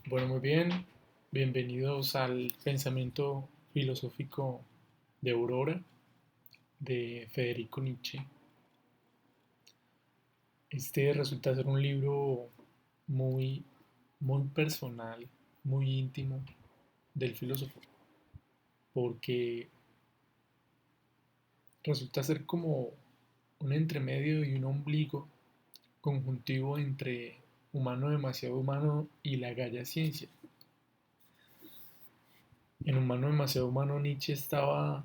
Bueno, muy bien. Bienvenidos al pensamiento filosófico de Aurora de Federico Nietzsche. Este resulta ser un libro muy, muy personal, muy íntimo del filósofo, porque resulta ser como un entremedio y un ombligo conjuntivo entre humano demasiado humano y la Gaia Ciencia. En Humano demasiado humano Nietzsche estaba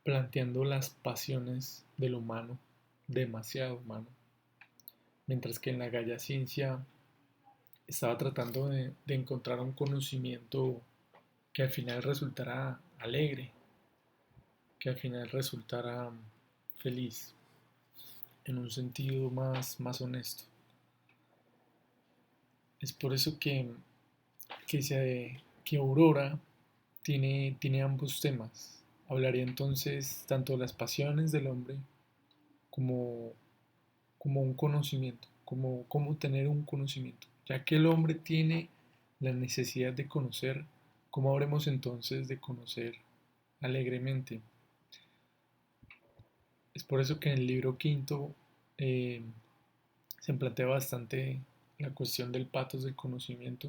planteando las pasiones del humano, demasiado humano, mientras que en la Gaia Ciencia estaba tratando de encontrar un conocimiento que al final resultara alegre, que al final resultara feliz, en un sentido más honesto. Es por eso que Aurora tiene ambos temas. Hablaría entonces tanto de las pasiones del hombre como como un conocimiento, como tener un conocimiento. Ya que el hombre tiene la necesidad de conocer, ¿cómo habremos entonces de conocer alegremente? Es por eso que en el libro quinto eh, se plantea bastante la cuestión del patos del conocimiento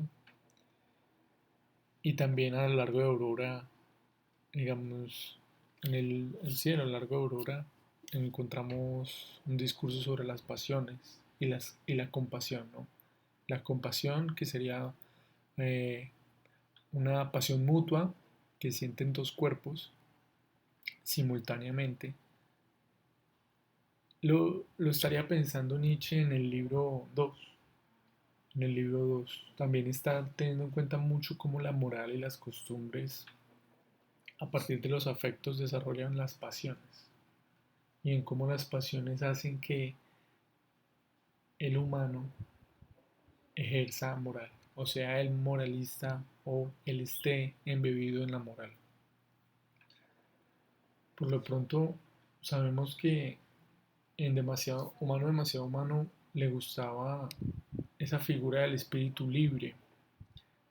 y también a lo largo de Aurora, digamos, en el cielo, a lo largo de Aurora, encontramos un discurso sobre las pasiones y la compasión, ¿no? La compasión, que sería eh, una pasión mutua que sienten dos cuerpos simultáneamente. Lo estaría pensando Nietzsche en el libro 2. En el libro 2 también está teniendo en cuenta mucho cómo la moral y las costumbres a partir de los afectos desarrollan las pasiones y en cómo las pasiones hacen que el humano ejerza moral, o sea, el moralista o él esté embebido en la moral. Por lo pronto, sabemos que en demasiado humano le gustaba esa figura del espíritu libre.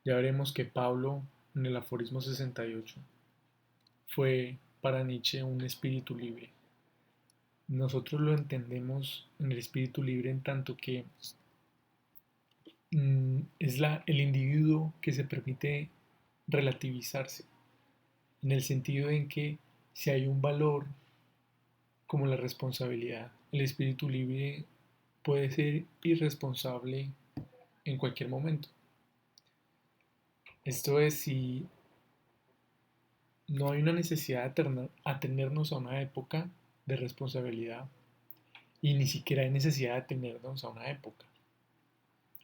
Ya veremos que Pablo, en el aforismo 68, fue para Nietzsche un espíritu libre. Nosotros lo entendemos en el espíritu libre en tanto que es el individuo que se permite relativizarse, en el sentido en que si hay un valor como la responsabilidad, el espíritu libre puede ser irresponsable en cualquier momento. Esto es si no hay una necesidad de atenernos a una época de responsabilidad y ni siquiera hay necesidad de atenernos a una época.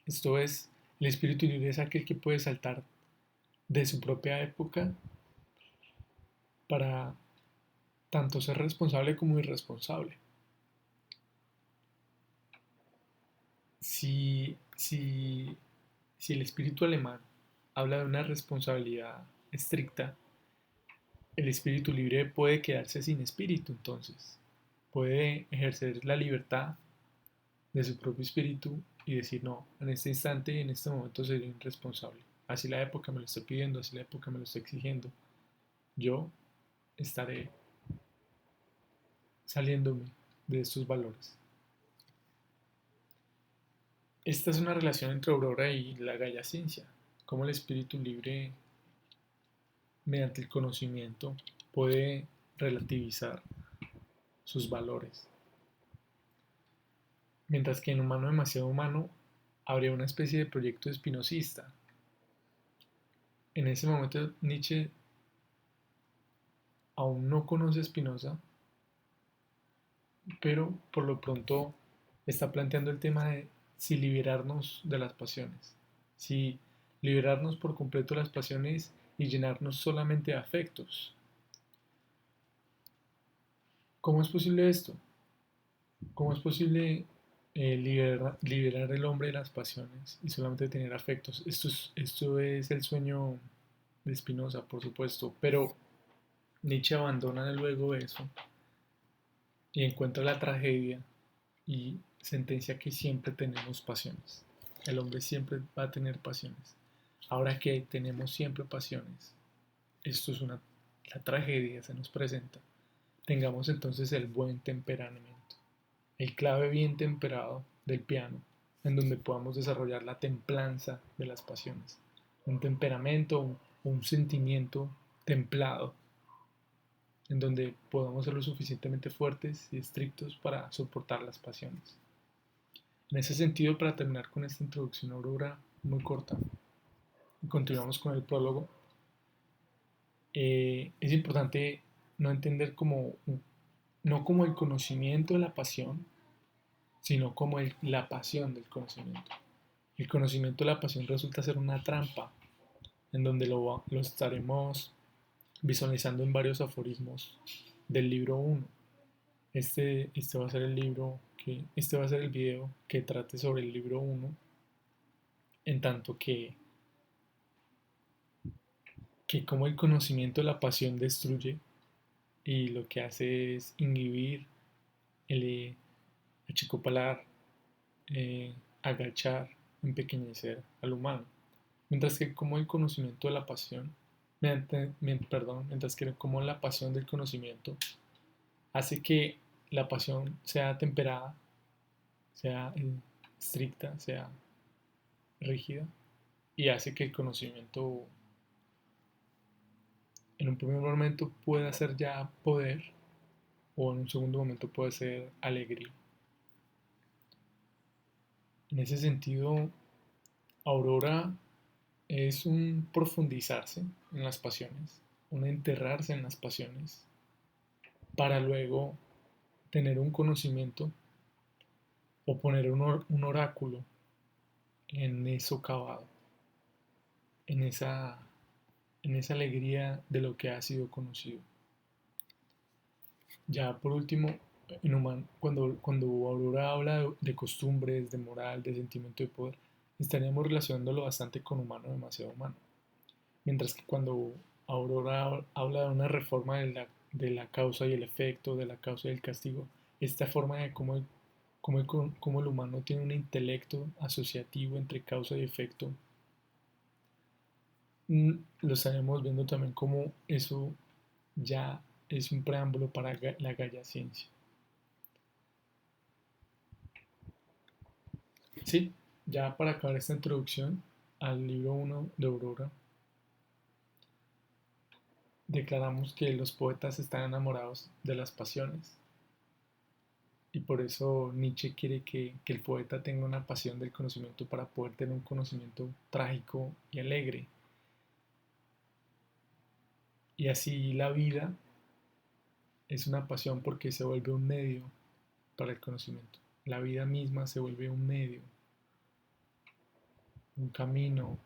Esto es, el espíritu libre es aquel que puede saltar de su propia época para tanto ser responsable como irresponsable. Si el espíritu alemán habla de una responsabilidad estricta, el espíritu libre puede quedarse sin espíritu entonces. Puede ejercer la libertad de su propio espíritu y decir, no, en este instante, en este momento seré irresponsable. Así la época me lo está pidiendo, así la época me lo está exigiendo. Yo estaré saliéndome de estos valores. Esta es una relación entre Aurora y la Gaia Ciencia, cómo el espíritu libre, mediante el conocimiento, puede relativizar sus valores. Mientras que en Humano demasiado humano habría una especie de proyecto espinosista. En ese momento Nietzsche aún no conoce a Spinoza, pero por lo pronto está planteando el tema de si liberarnos de las pasiones, si liberarnos por completo de las pasiones y llenarnos solamente de afectos. ¿Cómo es posible esto? ¿Cómo es posible liberar el hombre de las pasiones y solamente tener afectos? Esto es el sueño de Spinoza, por supuesto, pero Nietzsche abandona luego eso y encuentra la tragedia y sentencia que siempre tenemos pasiones. El hombre siempre va a tener pasiones. Ahora que tenemos siempre pasiones, esto es la tragedia se nos presenta. Tengamos entonces el buen temperamento, el clave bien temperado del piano, en donde podamos desarrollar la templanza de las pasiones. Un temperamento, un sentimiento templado, en donde podamos ser lo suficientemente fuertes y estrictos para soportar las pasiones. En ese sentido, para terminar con esta introducción, Aurora, muy corta, y continuamos con el prólogo, es importante no entender no como el conocimiento de la pasión, sino como la pasión del conocimiento. El conocimiento de la pasión resulta ser una trampa en donde lo estaremos visualizando en varios aforismos del libro uno. Este va a ser el este va a ser el video que trate sobre el libro uno, en tanto que como el conocimiento de la pasión destruye y lo que hace es inhibir, el achicopalar, agachar, empequeñecer al humano. Mientras que como el conocimiento de la pasión, mientras que como la pasión del conocimiento hace que la pasión sea temperada, sea estricta, sea rígida, y hace que el conocimiento en un primer momento pueda ser ya poder, o en un segundo momento puede ser alegría. En ese sentido, Aurora es un profundizarse en las pasiones, un enterrarse en las pasiones, para luego tener un conocimiento o poner un oráculo en eso cavado, en esa, en esa alegría de lo que ha sido conocido. Ya por último, cuando Aurora habla de costumbres, de moral, de sentimiento de poder, estaríamos relacionándolo bastante con humano, demasiado humano. Mientras que cuando Aurora habla de una reforma de la causa y el efecto, de la causa y el castigo, esta forma de cómo el humano tiene un intelecto asociativo entre causa y efecto, lo estaremos viendo también como eso ya es un preámbulo para la Gaia Ciencia. Sí, ya para acabar esta introducción al libro uno de Aurora, declaramos que los poetas están enamorados de las pasiones y por eso Nietzsche quiere que el poeta tenga una pasión del conocimiento para poder tener un conocimiento trágico y alegre. Y así la vida es una pasión porque se vuelve un medio para el conocimiento. La vida misma se vuelve un medio, un camino,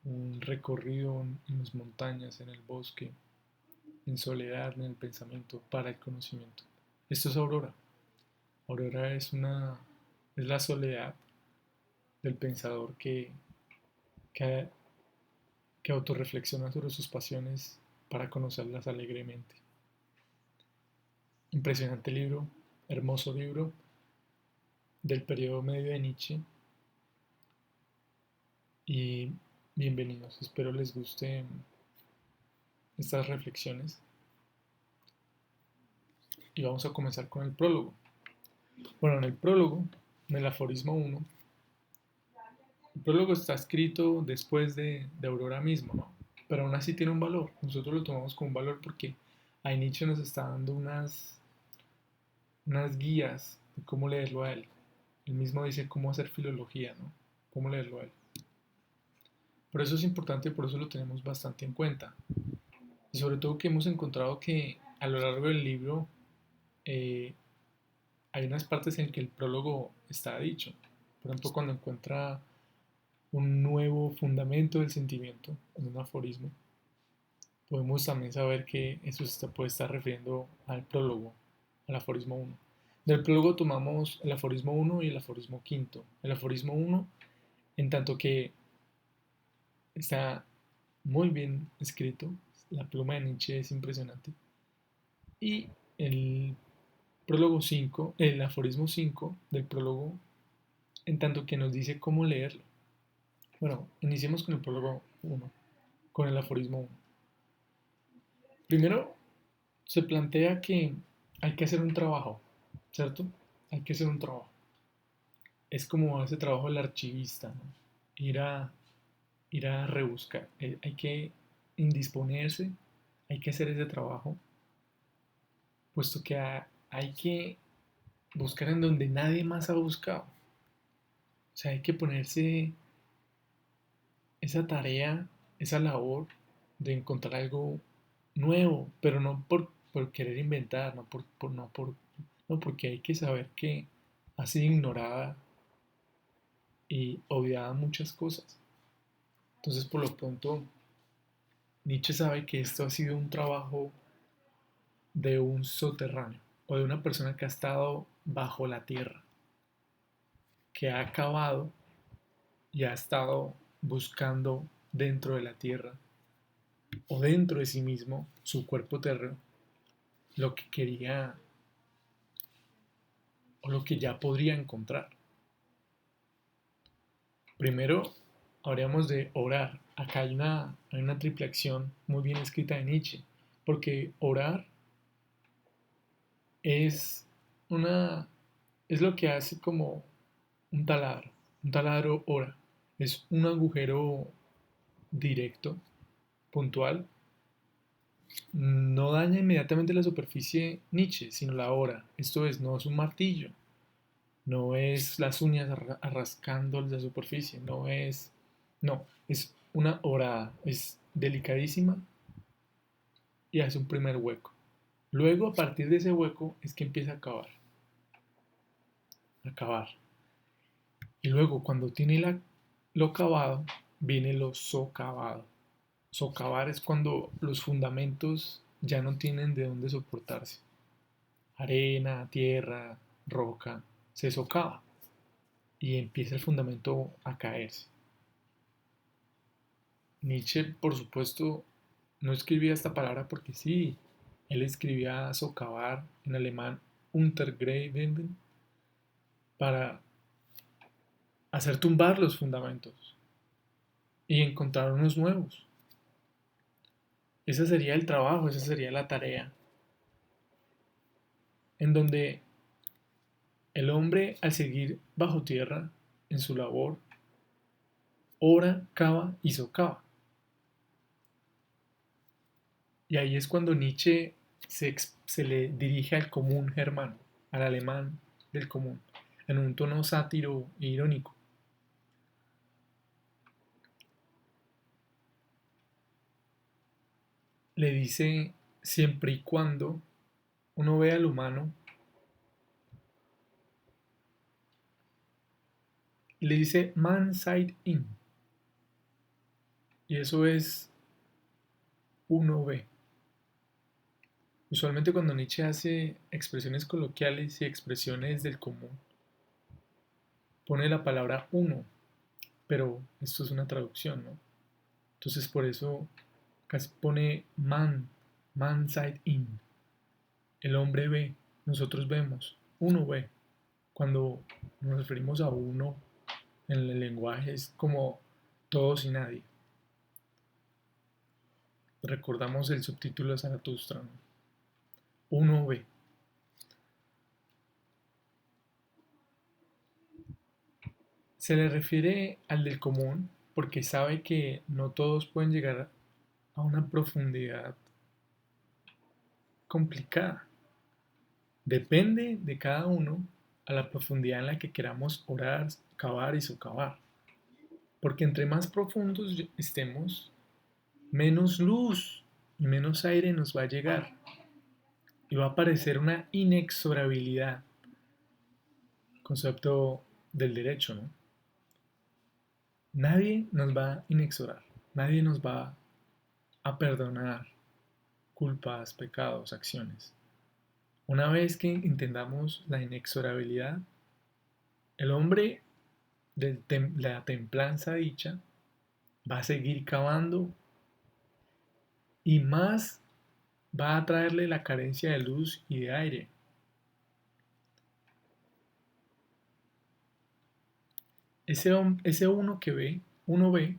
un recorrido en las montañas, en el bosque, en soledad, en el pensamiento, para el conocimiento. Esto es Aurora. Aurora es la soledad del pensador que, que autorreflexiona sobre sus pasiones para conocerlas alegremente. Impresionante libro, hermoso libro del periodo medio de Nietzsche. Y bienvenidos, espero les gusten estas reflexiones. Y vamos a comenzar con el prólogo. Bueno, en el prólogo, en el aforismo 1, el prólogo está escrito después de Aurora mismo, ¿no? Pero aún así tiene un valor. Nosotros lo tomamos con un valor porque ahí Nietzsche nos está dando unas guías de cómo leerlo a él. Él mismo dice cómo hacer filología, ¿no? Cómo leerlo a él. Por eso es importante y por eso lo tenemos bastante en cuenta. Y sobre todo que hemos encontrado que a lo largo del libro eh, hay unas partes en que el prólogo está dicho. Por ejemplo, cuando encuentra un nuevo fundamento del sentimiento en un aforismo, podemos también saber que eso se puede estar refiriendo al prólogo, al aforismo uno. Del prólogo tomamos el aforismo uno y el aforismo quinto. El aforismo uno, en tanto que está muy bien escrito, la pluma de Nietzsche es impresionante. Y el prólogo 5, el aforismo 5 del prólogo en tanto que nos dice cómo leerlo. Bueno, iniciemos con el prólogo 1, con el aforismo 1. Primero, se plantea que hay que hacer un trabajo, ¿cierto? Hay que hacer un trabajo. Es como ese trabajo del archivista, ¿no? Ir a, ir a rebuscar. Hay que indisponerse, hay que hacer ese trabajo, puesto que hay que buscar en donde nadie más ha buscado. O sea, hay que ponerse esa tarea, esa labor de encontrar algo nuevo, pero no por querer inventar, no, porque hay que saber que ha sido ignorada y obviada muchas cosas. Entonces, por lo pronto, Nietzsche sabe que esto ha sido un trabajo de un soterráneo o de una persona que ha estado bajo la tierra, que ha acabado y ha estado buscando dentro de la tierra o dentro de sí mismo, su cuerpo terreno, lo que quería o lo que ya podría encontrar. Primero, habríamos de orar. Acá hay una triple acción muy bien escrita de Nietzsche, porque orar es una es lo que hace como un taladro. Un taladro ora. Es un agujero directo, puntual. No daña inmediatamente la superficie Nietzsche, sino la hora. Esto es, no es un martillo, no es las uñas rascando la superficie, no, es una horada, es delicadísima y hace un primer hueco. Luego, a partir de ese hueco, es que empieza a cavar. Y luego, cuando tiene lo cavado, viene lo socavado. Socavar es cuando los fundamentos ya no tienen de dónde soportarse. Arena, tierra, roca, se socava y empieza el fundamento a caerse. Nietzsche, por supuesto, no escribía esta palabra porque sí, él escribía socavar en alemán untergraben para hacer tumbar los fundamentos y encontrar unos nuevos. Ese sería el trabajo, esa sería la tarea, en donde el hombre, al seguir bajo tierra en su labor, ora, cava y socava. Y ahí es cuando Nietzsche se le dirige al común germano, al alemán del común, en un tono sátiro e irónico. Le dice, siempre y cuando uno vea al humano, le dice man side in, y eso es uno ve. Usualmente cuando Nietzsche hace expresiones coloquiales y expresiones del común, pone la palabra uno, pero esto es una traducción, ¿no? Entonces por eso casi pone man side in. El hombre ve, nosotros vemos, uno ve. Cuando nos referimos a uno en el lenguaje es como todos y nadie. Recordamos el subtítulo de Zaratustra, ¿no? Uno ve. Se le refiere al del común porque sabe que no todos pueden llegar a una profundidad complicada. Depende de cada uno a la profundidad en la que queramos orar, cavar y socavar. Porque entre más profundos estemos, menos luz y menos aire nos va a llegar. Y va a aparecer una inexorabilidad, concepto del derecho, ¿no? Nadie nos va a inexorar, nadie nos va a perdonar culpas, pecados, acciones. Una vez que entendamos la inexorabilidad, el hombre de la templanza dicha va a seguir cavando y más va a traerle la carencia de luz y de aire. Ese uno ve,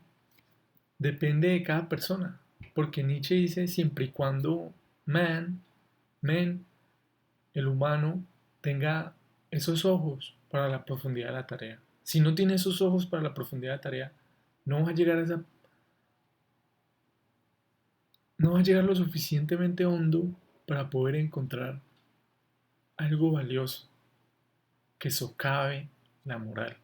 depende de cada persona, porque Nietzsche dice siempre y cuando man, men, el humano, tenga esos ojos para la profundidad de la tarea. Si no tiene esos ojos para la profundidad de la tarea, no va a llegar a esa, no va a llegar lo suficientemente hondo para poder encontrar algo valioso que socave la moral.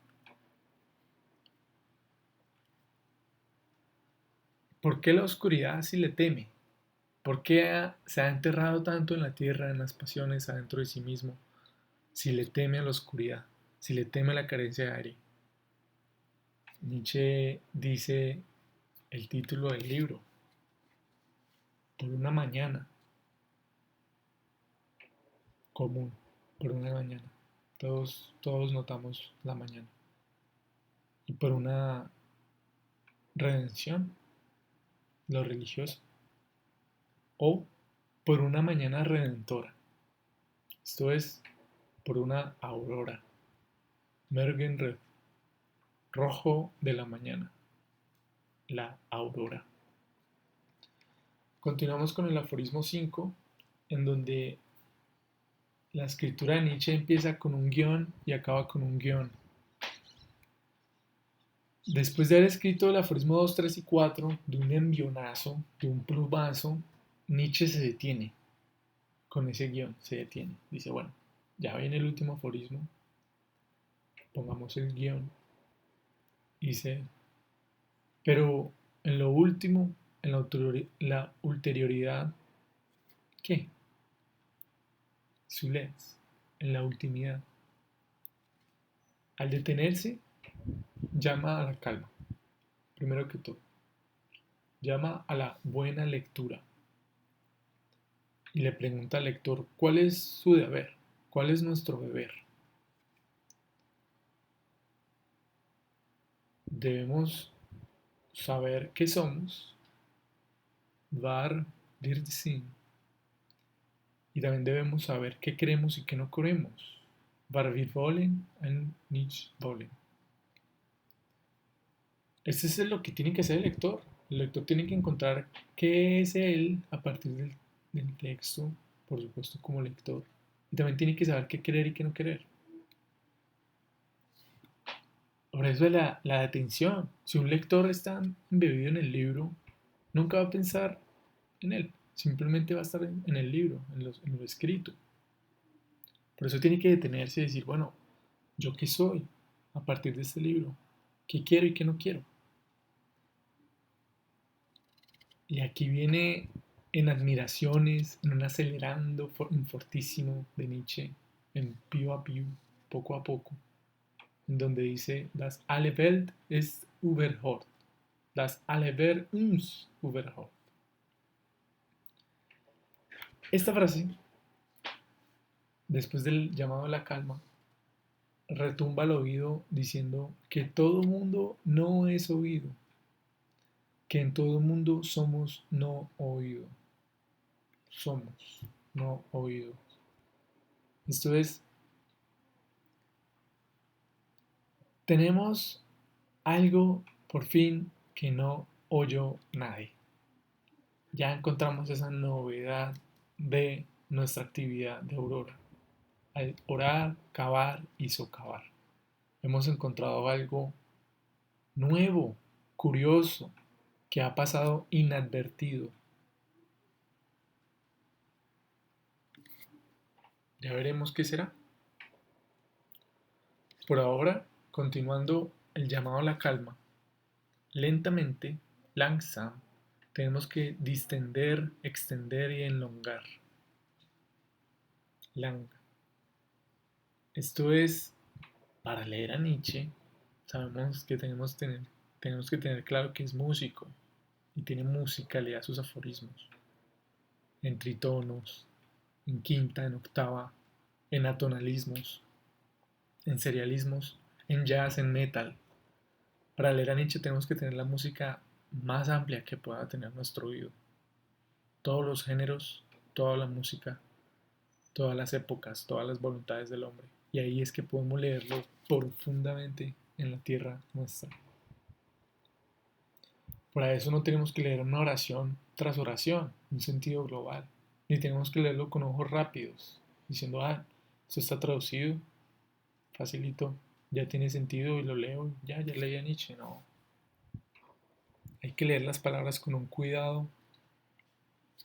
¿Por qué la oscuridad si le teme? ¿Por qué se ha enterrado tanto en la tierra, en las pasiones, adentro de sí mismo, si le teme a la oscuridad, si le teme a la carencia de aire? Nietzsche dice el título del libro, por una mañana común, por una mañana. Todos notamos la mañana. Y por una redención, lo religioso. O por una mañana redentora. Esto es, por una aurora. Morgenröd, rojo de la mañana. La aurora. Continuamos con el aforismo 5, en donde la escritura de Nietzsche empieza con un guión y acaba con un guión. Después de haber escrito el aforismo 2, 3 y 4, de un envionazo, de un plumazo, Nietzsche se detiene con ese guión, se detiene. Dice, bueno, ya viene el último aforismo, pongamos el guión. Dice, pero en lo último, en la ulterioridad, ¿qué? Zulez, en la ultimidad. Al detenerse, llama a la calma, primero que todo. Llama a la buena lectura y le pregunta al lector cuál es su deber, cuál es nuestro deber. Debemos saber qué somos, var dir sin, y también debemos saber qué queremos y qué no queremos, var wir wollen und nicht wollen. Este es lo que tiene que hacer el lector. El lector tiene que encontrar qué es él a partir del texto, por supuesto como lector. Y también tiene que saber qué querer y qué no querer. Por eso es la atención. Si un lector está embebido en el libro, nunca va a pensar en él. Simplemente va a estar en el libro, en lo escrito. Por eso tiene que detenerse y decir, bueno, ¿yo qué soy a partir de este libro? ¿Qué quiero y qué no quiero? Y aquí viene en admiraciones, en un acelerando fortísimo de Nietzsche, en piu a piu, poco a poco, en donde dice, das alle Welt ist überhört, das alle Welt uns überhört. Esta frase, después del llamado a la calma, retumba al oído diciendo que todo mundo no es oído, que en todo mundo somos no oído, somos no oído. Esto es, tenemos algo por fin que no oyó nadie. Ya encontramos esa novedad de nuestra actividad de Aurora. Al orar, cavar y socavar. Hemos encontrado algo nuevo, curioso, que ha pasado inadvertido. Ya veremos qué será. Por ahora, continuando el llamado a la calma, lentamente, langsam, tenemos que distender, extender y elongar. Lang. Esto es, para leer a Nietzsche, sabemos que tenemos que tener claro que es músico y tiene musicalidad sus aforismos, en tritonos, en quinta, en octava, en atonalismos, en serialismos, en jazz, en metal. Para leer a Nietzsche tenemos que tener la música más amplia que pueda tener nuestro oído. Todos los géneros, toda la música, todas las épocas, todas las voluntades del hombre. Y ahí es que podemos leerlo profundamente en la tierra nuestra. Para eso no tenemos que leer una oración tras oración, un sentido global, ni tenemos que leerlo con ojos rápidos, diciendo, esto está traducido, facilito, ya tiene sentido y lo leo, ya leí a Nietzsche. No, hay que leer las palabras con un cuidado,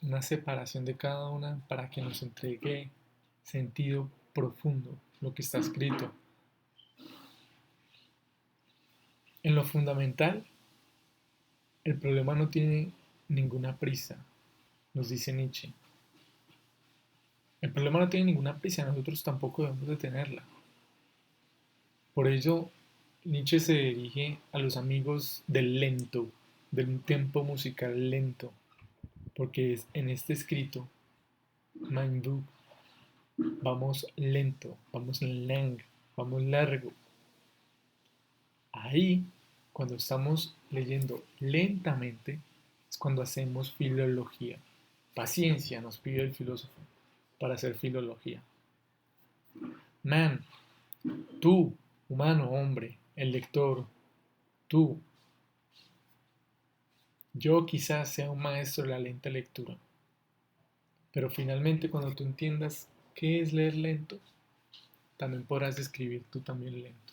una separación de cada una para que nos entregue sentido profundo lo que está escrito. En lo fundamental, el problema no tiene ninguna prisa, nos dice Nietzsche. El problema no tiene ninguna prisa, nosotros tampoco debemos de tenerla. Por ello, Nietzsche se dirige a los amigos del lento, del tempo musical lento, porque en este escrito, Mein Buch, vamos lento, vamos lang, vamos largo. Ahí, cuando estamos leyendo lentamente, es cuando hacemos filología. Paciencia nos pide el filósofo para hacer filología. Man, tú, humano, hombre, el lector, tú, yo quizás sea un maestro de la lenta lectura, pero finalmente cuando tú entiendas qué es leer lento, también podrás escribir tú también lento.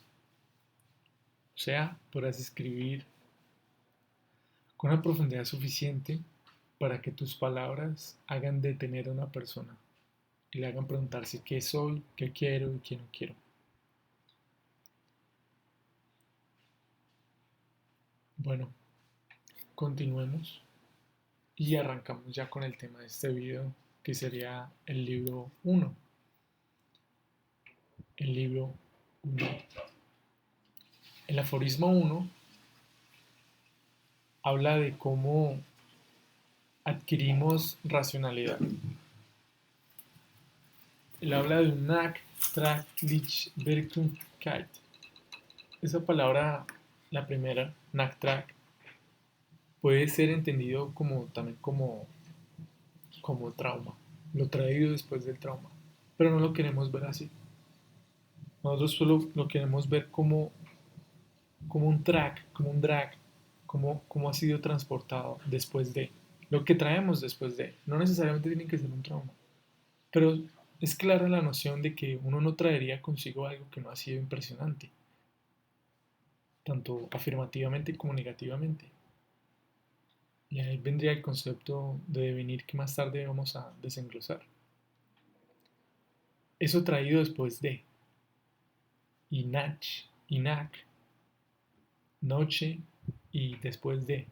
O sea, podrás escribir con una profundidad suficiente para que tus palabras hagan detener a una persona y le hagan preguntarse qué soy, qué quiero y qué no quiero. Bueno, continuemos y arrancamos ya con el tema de este video, que sería el libro 1. El libro 1. El aforismo 1 habla de cómo adquirimos racionalidad. Él habla de un Nachtraglich-Wirklichkeit. Esa palabra, la primera, Nachtrag, puede ser entendido también como trauma, lo traído después del trauma, pero no lo queremos ver así. Nosotros solo lo queremos ver como un track, como un drag, como ha sido transportado después de, lo que traemos después de, no necesariamente tiene que ser un trauma, pero es clara la noción de que uno no traería consigo algo que no ha sido impresionante, tanto afirmativamente como negativamente. Y ahí vendría el concepto de devenir que más tarde vamos a desenglosar. Eso traído después de, Inach, noche y después de.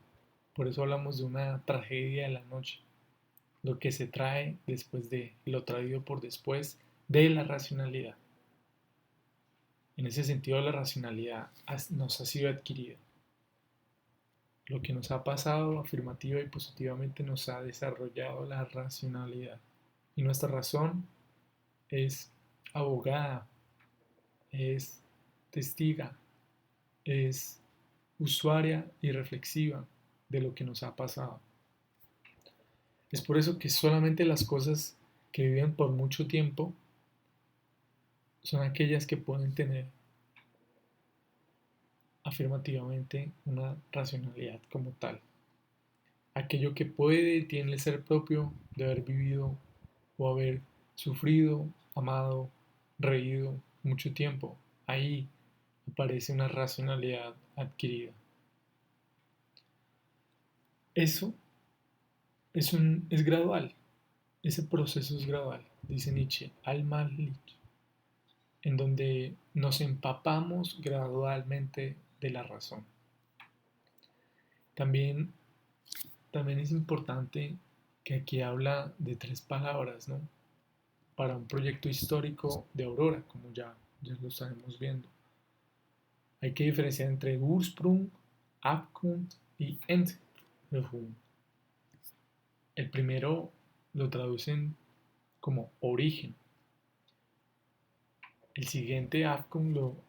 Por eso hablamos de una tragedia de la noche. Lo que se trae después de, lo traído por después de la racionalidad. En ese sentido, la racionalidad nos ha sido adquirida. Lo que nos ha pasado afirmativa y positivamente nos ha desarrollado la racionalidad. Y nuestra razón es abogada, es testiga, es usuaria y reflexiva de lo que nos ha pasado. Es por eso que solamente las cosas que viven por mucho tiempo son aquellas que pueden tener afirmativamente una racionalidad como tal. Aquello que puede tiene el ser propio de haber vivido o haber sufrido, amado, reído mucho tiempo. Ahí aparece una racionalidad adquirida. Eso es gradual, ese proceso es gradual, dice Nietzsche, Allmählich, en donde nos empapamos gradualmente de la razón. También, también es importante que aquí habla de 3 palabras, ¿no? Para un proyecto histórico de Aurora, como ya lo estaremos viendo. Hay que diferenciar entre Ursprung, Abgrund y Entrückung. El primero lo traducen como origen. El siguiente Abgrund lo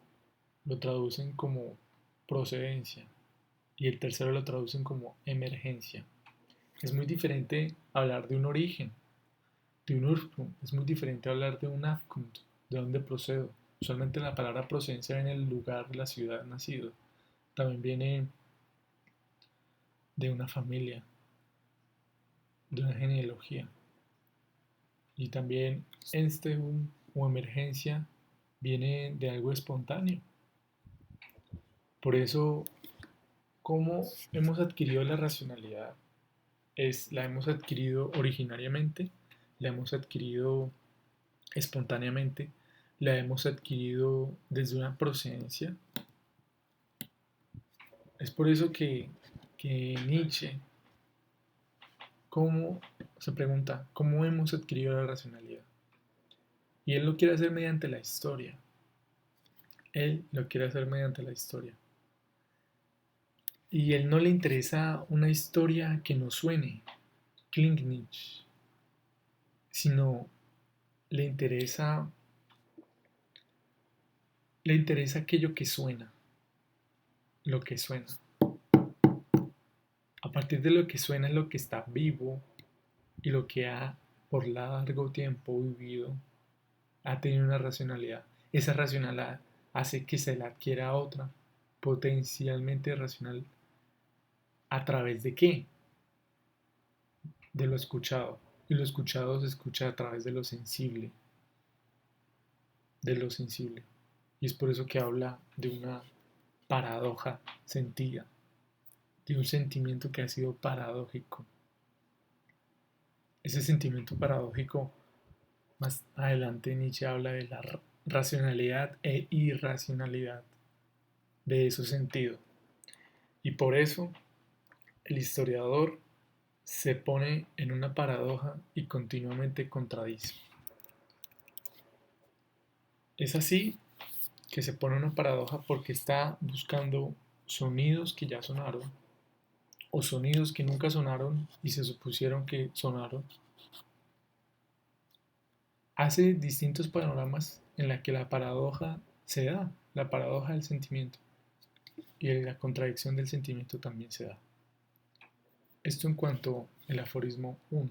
traducen como procedencia. Y el tercero lo traducen como emergencia. Es muy diferente hablar de un origen, de un Ursprung. Es muy diferente hablar de un Abgrund, de dónde procedo. Usualmente la palabra procedencia viene del lugar, la ciudad nacido. También viene de una familia, de una genealogía. Y también este o emergencia viene de algo espontáneo. Por eso, ¿cómo hemos adquirido la racionalidad? La hemos adquirido originariamente, la hemos adquirido espontáneamente, la hemos adquirido desde una procedencia. Es por eso que Nietzsche, ¿cómo se pregunta, cómo hemos adquirido la racionalidad? Y él lo quiere hacer mediante la historia. Él lo quiere hacer mediante la historia. Y él no le interesa una historia que no suene, Klingnitz, sino le interesa, le interesa aquello que suena, lo que suena. A partir de lo que suena es lo que está vivo y lo que ha por largo tiempo vivido, ha tenido una racionalidad. Esa racionalidad hace que se la adquiera otra, potencialmente racional. ¿A través de qué? De lo escuchado. Y lo escuchado se escucha a través de lo sensible. De lo sensible. Y es por eso que habla de una paradoja sentida, de un sentimiento que ha sido paradójico. Ese sentimiento paradójico, más adelante Nietzsche habla de la racionalidad e irracionalidad de esos sentidos. Y por eso el historiador se pone en una paradoja y continuamente contradice. Es así que se pone una paradoja porque está buscando sonidos que ya sonaron o sonidos que nunca sonaron y se supusieron que sonaron. Hace distintos panoramas en la que la paradoja se da, la paradoja del sentimiento y la contradicción del sentimiento también se da. Esto en cuanto al aforismo 1.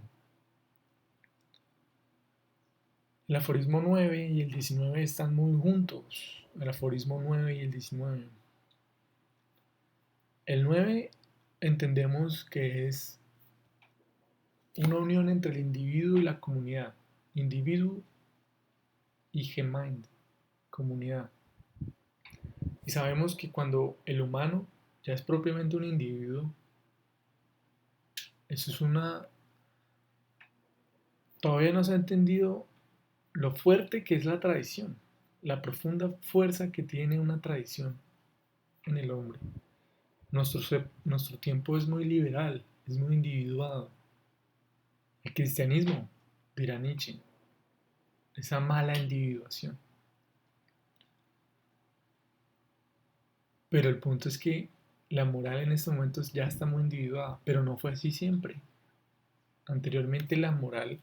El aforismo 9 y el 19 están muy juntos. El aforismo 9 y el 19. El 9 entendemos que es una unión entre el individuo y la comunidad. Individuo y Gemeinde, comunidad. Y sabemos que cuando el humano ya es propiamente un individuo, eso es una... Todavía no se ha entendido lo fuerte que es la tradición, la profunda fuerza que tiene una tradición en el hombre. Nuestro tiempo es muy liberal, es muy individuado. El cristianismo, dirá Nietzsche, esa mala individuación. Pero el punto es que la moral en estos momentos ya está muy individuada, pero no fue así siempre. Anteriormente la moral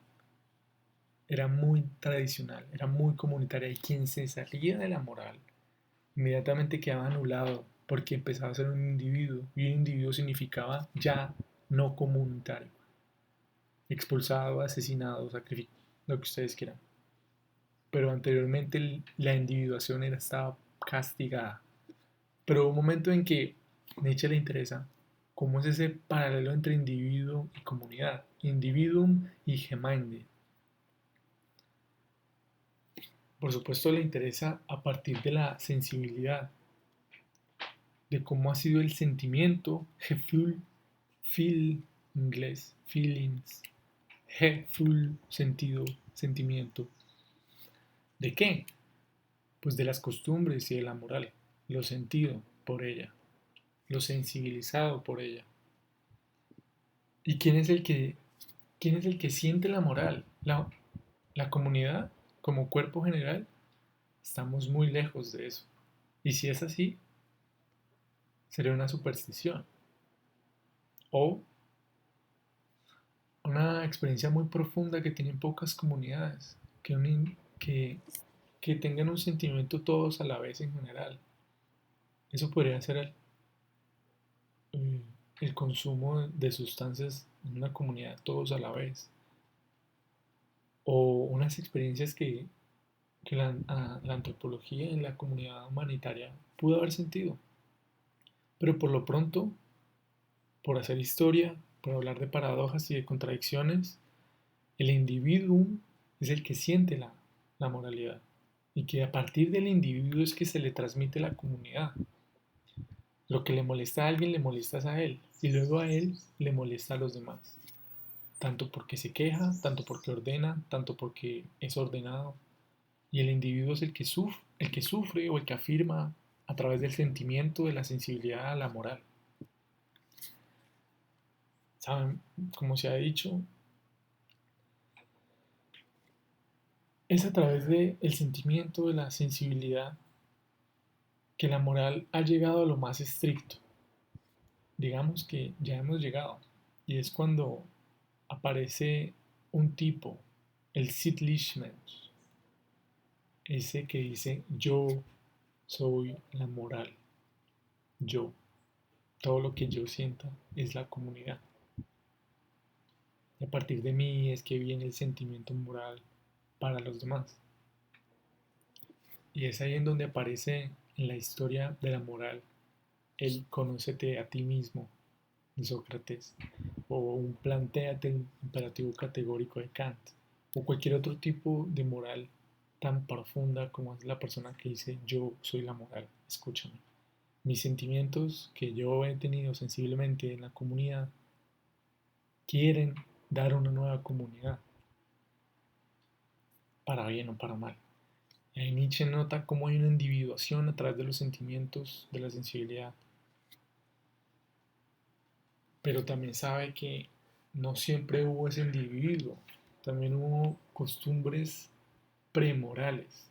era muy tradicional, era muy comunitaria y quien se salía de la moral inmediatamente quedaba anulado porque empezaba a ser un individuo y un individuo significaba ya no comunitario, expulsado, asesinado, sacrificado, lo que ustedes quieran. Pero anteriormente la individuación estaba castigada. Pero hubo un momento en que Nietzsche le interesa cómo es ese paralelo entre individuo y comunidad, individuum y Gemeinde. Por supuesto le interesa a partir de la sensibilidad, de cómo ha sido el sentimiento, Gefühl, feel, inglés, feelings, Gefühl, sentido, sentimiento. ¿De qué? Pues de las costumbres y de la moral, lo sentido por ella, lo sensibilizado por ella. ¿Y quién es el que siente la moral? La comunidad, como cuerpo general, estamos muy lejos de eso. Y si es así, sería una superstición o una experiencia muy profunda que tienen pocas comunidades, que tengan un sentimiento todos a la vez en general. Eso podría ser el consumo de sustancias en una comunidad todos a la vez. O unas experiencias que que la antropología en la comunidad humanitaria pudo haber sentido. Pero por lo pronto, por hacer historia, por hablar de paradojas y de contradicciones, el individuo es el que siente la moralidad y que a partir del individuo es que se le transmite la comunidad. Lo que le molesta a alguien le molesta a él y luego a él le molesta a los demás. Tanto porque se queja, tanto porque ordena, tanto porque es ordenado. Y el individuo es el que sufre o el que afirma a través del sentimiento, de la sensibilidad a la moral. ¿Saben? Como se ha dicho, es a través del sentimiento, de la sensibilidad, que la moral ha llegado a lo más estricto. Digamos que ya hemos llegado. Y es cuando aparece un tipo, el Sittlichmensch, ese que dice yo soy la moral, yo, todo lo que yo sienta es la comunidad. Y a partir de mí es que viene el sentimiento moral para los demás. Y es ahí en donde aparece en la historia de la moral el conócete a ti mismo de Sócrates, o un plantéate el imperativo categórico de Kant, o cualquier otro tipo de moral tan profunda como es la persona que dice yo soy la moral, escúchame. Mis sentimientos que yo he tenido sensiblemente en la comunidad quieren dar una nueva comunidad, para bien o para mal. Y ahí Nietzsche nota cómo hay una individuación a través de los sentimientos, de la sensibilidad, pero también sabe que no siempre hubo ese individuo, también hubo costumbres premorales,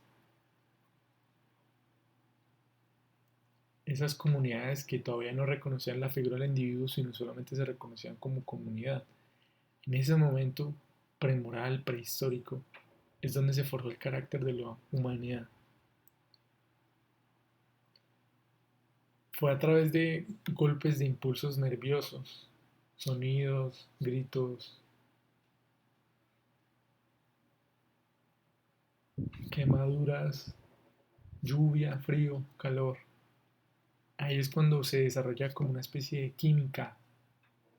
esas comunidades que todavía no reconocían la figura del individuo, sino solamente se reconocían como comunidad. En ese momento premoral, prehistórico, es donde se forjó el carácter de la humanidad. Fue a través de golpes de impulsos nerviosos, sonidos, gritos, quemaduras, lluvia, frío, calor. Ahí es cuando se desarrolla como una especie de química,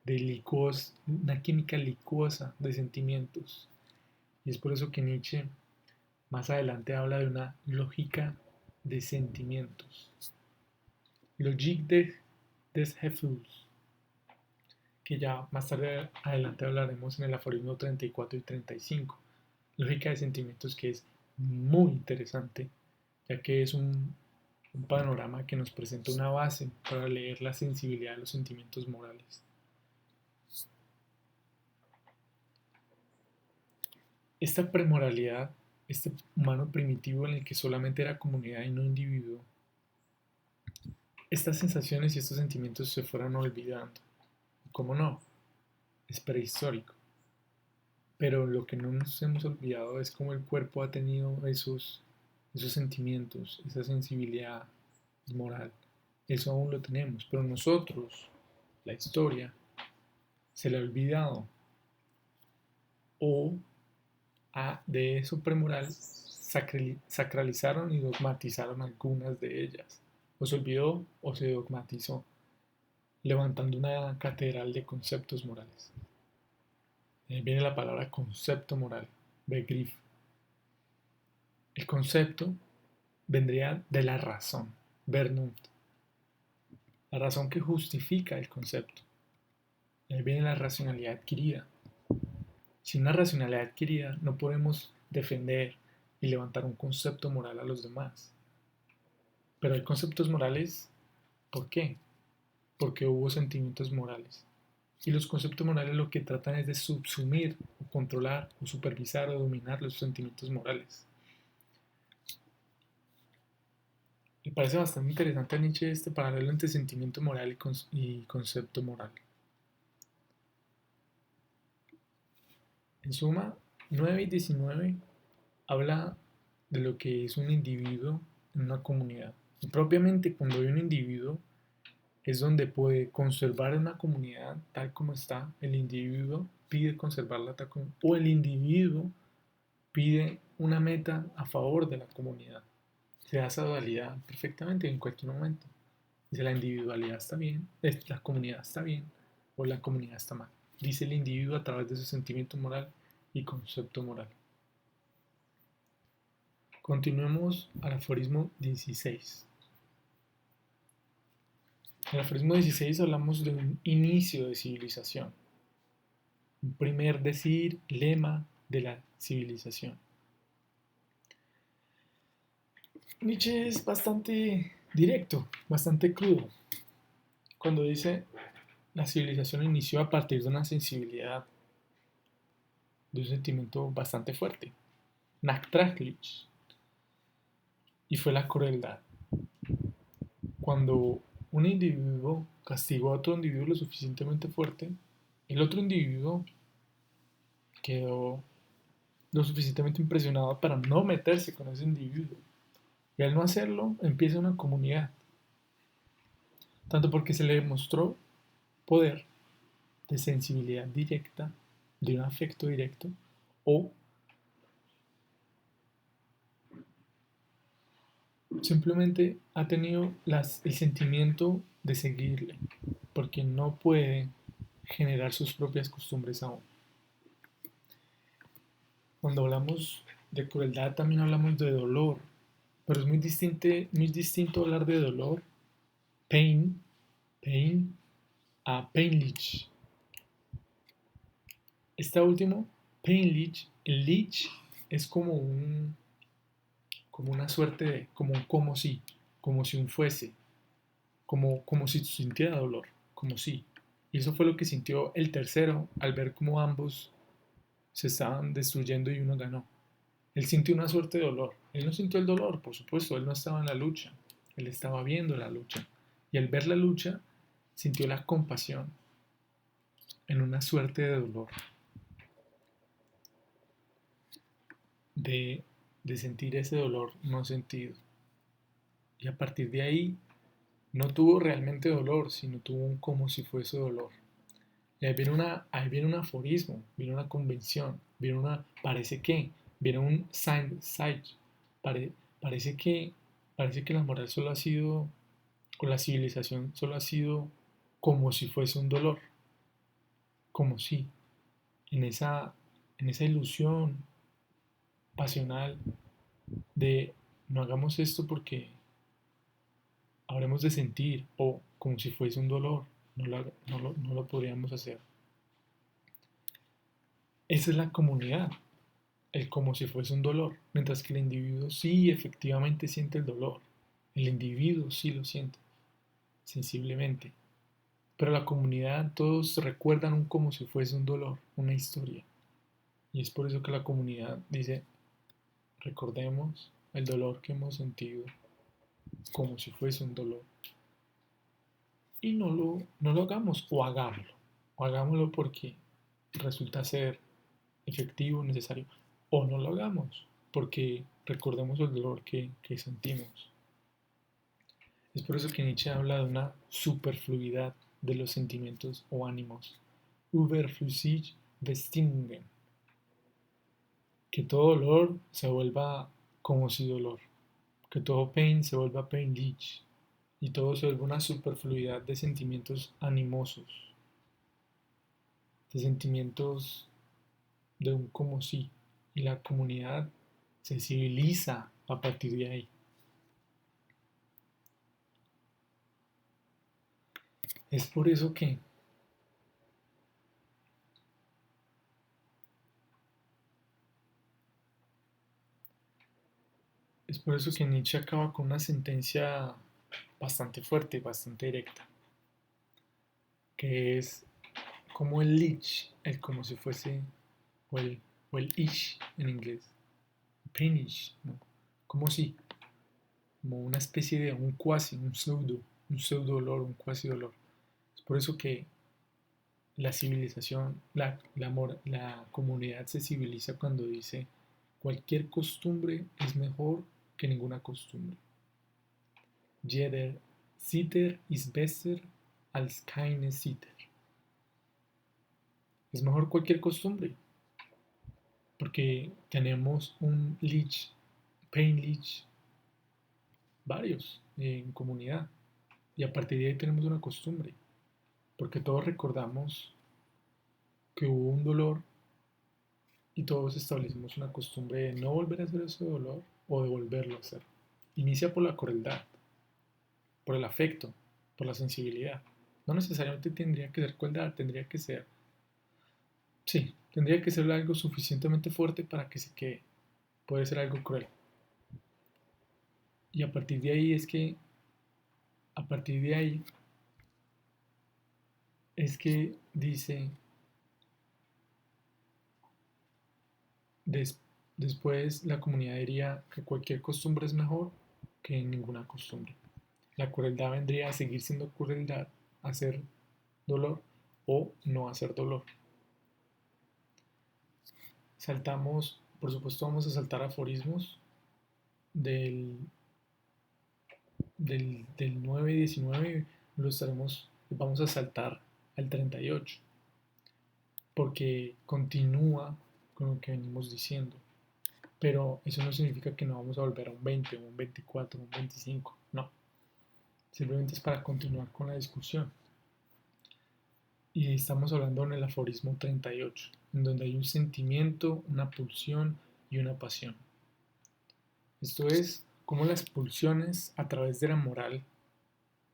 de una química licuosa de sentimientos. Y es por eso que Nietzsche más adelante habla de una lógica de sentimientos. Logique des Gefühls, que ya más tarde adelante hablaremos en el aforismo 34 y 35. Lógica de sentimientos que es muy interesante, ya que es un panorama que nos presenta una base para leer la sensibilidad de los sentimientos morales. Esta premoralidad, este humano primitivo en el que solamente era comunidad y no individuo, estas sensaciones y estos sentimientos se fueron olvidando. ¿Cómo no? Es prehistórico. Pero lo que no nos hemos olvidado es cómo el cuerpo ha tenido esos sentimientos, esa sensibilidad moral. Eso aún lo tenemos, pero nosotros, la historia, se le ha olvidado. O de eso premoral sacralizaron y dogmatizaron algunas de ellas. O se olvidó o se dogmatizó, levantando una catedral de conceptos morales. Viene la palabra concepto moral, Begriff. El concepto vendría de la razón, Vernunft, la razón que justifica el concepto. Ahí viene la racionalidad adquirida. Sin una racionalidad adquirida no podemos defender y levantar un concepto moral a los demás. Pero hay conceptos morales, ¿por qué? Porque hubo sentimientos morales. Y los conceptos morales lo que tratan es de subsumir, o controlar, o supervisar, o dominar los sentimientos morales. Me parece bastante interesante a Nietzsche este paralelo entre sentimiento moral y concepto moral. En suma, 9 y 19 habla de lo que es un individuo en una comunidad. Y propiamente cuando hay un individuo es donde puede conservar una comunidad tal como está. El individuo pide conservarla tal como, o el individuo pide una meta a favor de la comunidad. Se da esa dualidad perfectamente en cualquier momento. Dice la individualidad está bien, la comunidad está bien o la comunidad está mal. Dice el individuo a través de su sentimiento moral y concepto moral. Continuemos al aforismo 16. En el aforismo 16 hablamos de un inicio de civilización, un primer decir, lema de la civilización. Nietzsche es bastante directo, bastante crudo, cuando dice la civilización inició a partir de una sensibilidad, de un sentimiento bastante fuerte, Nachtrachtlich, y fue la crueldad. Cuando un individuo castigó a otro individuo lo suficientemente fuerte, el otro individuo quedó lo suficientemente impresionado para no meterse con ese individuo. Y al no hacerlo, empieza una comunidad. Tanto porque se le mostró poder de sensibilidad directa, de un afecto directo, o simplemente ha tenido el sentimiento de seguirle, porque no puede generar sus propias costumbres aún. Cuando hablamos de crueldad también hablamos de dolor, pero es muy distinto hablar de dolor, pain, pain, a painlich. Esta última, painlich, el lich es como una suerte de, como si un fuese, como si sintiera dolor, como si. Y eso fue lo que sintió el tercero al ver cómo ambos se estaban destruyendo y uno ganó. Él sintió una suerte de dolor. Él no sintió el dolor, por supuesto, él no estaba en la lucha, él estaba viendo la lucha. Y al ver la lucha, sintió la compasión en una suerte de dolor, de, de sentir ese dolor no sentido. Y a partir de ahí, no tuvo realmente dolor, sino tuvo un como si fuese dolor. Y ahí viene un aforismo, viene una convención, viene un side, pare, parece que, parece que la moral solo ha sido, o la civilización solo ha sido como si fuese un dolor, como si, en en esa ilusión pasional de no hagamos esto porque habremos de sentir, o como si fuese un dolor, no lo podríamos hacer. Esa es la comunidad, el como si fuese un dolor, mientras que el individuo sí efectivamente siente el dolor, el individuo sí lo siente, sensiblemente, pero la comunidad todos recuerdan un como si fuese un dolor, una historia, y es por eso que la comunidad dice, recordemos el dolor que hemos sentido como si fuese un dolor, y no lo hagamos, o hagámoslo porque resulta ser efectivo, necesario, o no lo hagamos, porque recordemos el dolor que sentimos. Es por eso que Nietzsche habla de una superfluidad de los sentimientos o ánimos, Überflüssig Bestingen, que todo dolor se vuelva como si dolor, que todo pain se vuelva painlich, y todo se vuelva una superfluidad de sentimientos animosos, de sentimientos de un como si, y la comunidad se civiliza a partir de ahí. Es por eso que es por eso que Nietzsche acaba con una sentencia bastante fuerte, bastante directa, que es como el lich, el como si fuese, o o el ish en inglés, penish, ¿no? Como si, como una especie de un cuasi, un pseudo dolor, un cuasi dolor. Es por eso que la civilización, la comunidad se civiliza cuando dice cualquier costumbre es mejor que ninguna costumbre. Jeder Sitter ist besser als keine Sitter. Es mejor cualquier costumbre porque tenemos un leech, pain leech, varios en comunidad, y a partir de ahí tenemos una costumbre, porque todos recordamos que hubo un dolor y todos establecimos una costumbre de no volver a hacer ese dolor o de volverlo a hacer. Inicia por la crueldad, por el afecto, por la sensibilidad. No necesariamente tendría que ser crueldad, tendría que ser, sí, tendría que ser algo suficientemente fuerte para que se quede. Puede ser algo cruel. Y a partir de ahí a partir de ahí es que dice, des- después la comunidad diría que cualquier costumbre es mejor que ninguna costumbre. La crueldad vendría a seguir siendo crueldad, hacer dolor o no hacer dolor. Saltamos, por supuesto vamos a saltar aforismos del, del 9 y 19, vamos a saltar al 38, porque continúa con lo que venimos diciendo. Pero eso no significa que no vamos a volver a un 20, un 24, un 25, no. Simplemente es para continuar con la discusión. Y estamos hablando en el aforismo 38, en donde hay un sentimiento, una pulsión y una pasión. Esto es cómo las pulsiones a través de la moral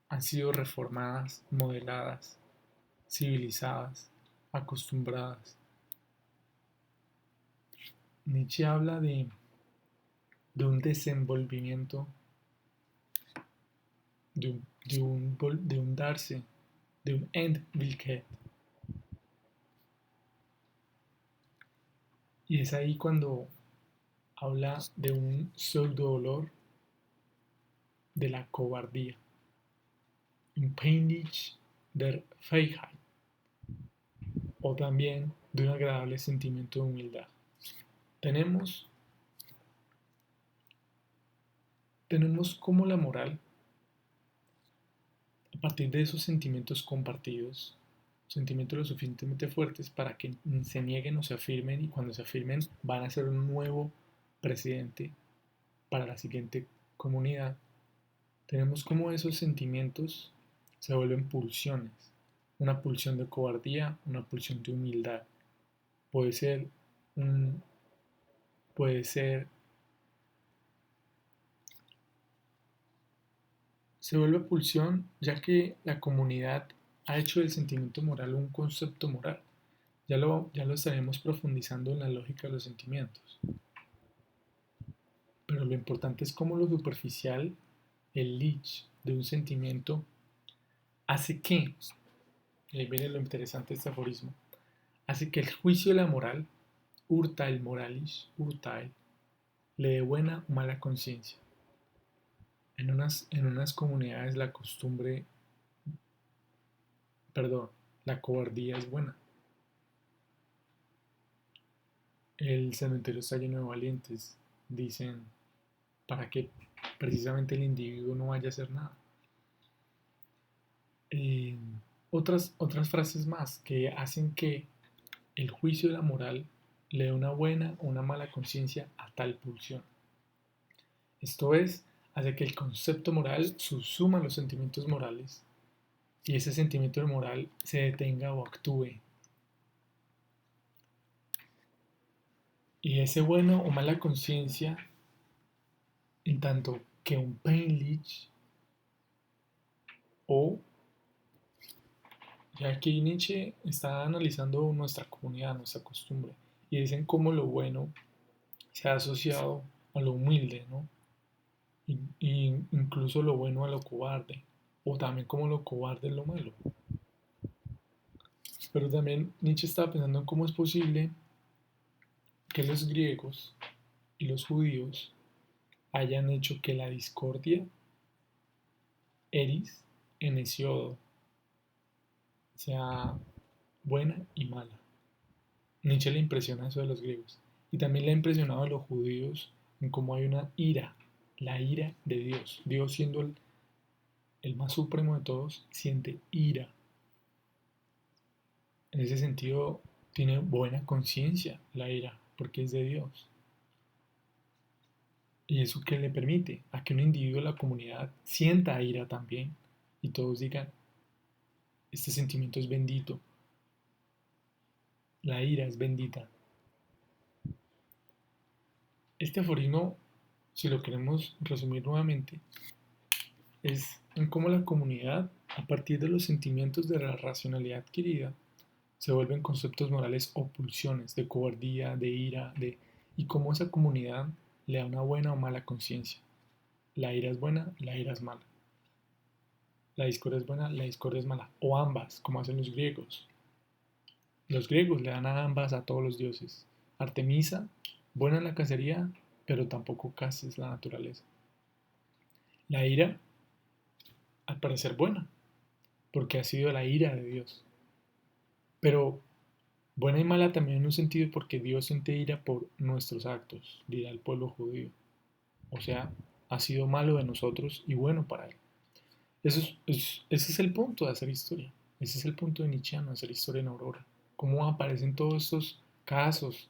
han sido reformadas, modeladas, civilizadas, acostumbradas. Nietzsche habla de un desenvolvimiento, de un darse, de un Endlichkeit. Y es ahí cuando habla de un pseudo dolor de la cobardía, un peinlich der Freiheit, o también de un agradable sentimiento de humildad. Tenemos, tenemos como la moral, a partir de esos sentimientos compartidos, sentimientos lo suficientemente fuertes para que se nieguen o se afirmen, y cuando se afirmen van a ser un nuevo presidente para la siguiente comunidad. Tenemos como esos sentimientos se vuelven pulsiones, una pulsión de cobardía, una pulsión de humildad. Puede ser un, puede ser, se vuelve pulsión ya que la comunidad ha hecho del sentimiento moral un concepto moral. Ya lo estaremos profundizando en la lógica de los sentimientos. Pero lo importante es cómo lo superficial, el leech de un sentimiento, hace que, y ahí viene lo interesante de este aforismo, hace que el juicio de la moral, Urteil moralisch, Urteil, le dé buena o mala conciencia. En unas comunidades la costumbre, perdón, la cobardía es buena. El cementerio está lleno de valientes, dicen, para que precisamente el individuo no vaya a hacer nada. Eh, otras frases más que hacen que el juicio de la moral le dé una buena o una mala conciencia a tal pulsión. Esto es, hace que el concepto moral subsuma los sentimientos morales y ese sentimiento de moral se detenga o actúe. Y ese buena o mala conciencia, en tanto que un Peinlich o, ya que Nietzsche está analizando nuestra comunidad, nuestra costumbre, y dicen cómo lo bueno se ha asociado a lo humilde, ¿no? Y incluso lo bueno a lo cobarde, o también como lo cobarde es lo malo. Pero también Nietzsche estaba pensando en cómo es posible que los griegos y los judíos hayan hecho que la discordia, eris, en Hesiodo, sea buena y mala. Nietzsche le impresiona eso de los griegos. Y también le ha impresionado a los judíos en cómo hay una ira, la ira de Dios. Dios siendo el más supremo de todos, siente ira. En ese sentido, tiene buena conciencia la ira. porque es de Dios. ¿Y eso qué le permite? A que un individuo de la comunidad sienta ira también y todos digan, este sentimiento es bendito, la ira es bendita. Este aforismo, si lo queremos resumir nuevamente, es en cómo la comunidad, a partir de los sentimientos de la racionalidad adquirida, se vuelven conceptos morales o pulsiones de cobardía, de ira, y cómo esa comunidad le da una buena o mala conciencia. La ira es buena, la ira es mala. La discordia es buena, la discordia es mala. O ambas, como hacen los griegos. Los griegos le dan a ambas a todos los dioses. Artemisa, buena en la cacería, pero tampoco caces la naturaleza. La ira, al parecer buena, porque ha sido la ira de Dios. Pero buena y mala también en un sentido porque Dios siente ira por nuestros actos, dirá el pueblo judío. O sea, ha sido malo de nosotros y bueno para él. Ese es el punto de hacer historia. Ese es el punto de Nietzscheano, hacer historia en Aurora. Cómo aparecen todos estos casos,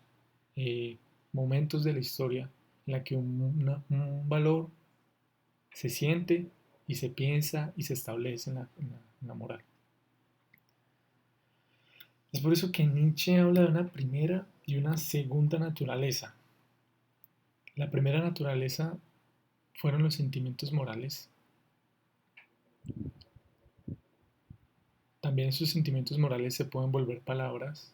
eh, momentos de la historia en la que un valor se siente y se piensa y se establece en la moral. Es por eso que Nietzsche habla de una primera y una segunda naturaleza. La primera naturaleza fueron los sentimientos morales. También esos sentimientos morales se pueden volver palabras,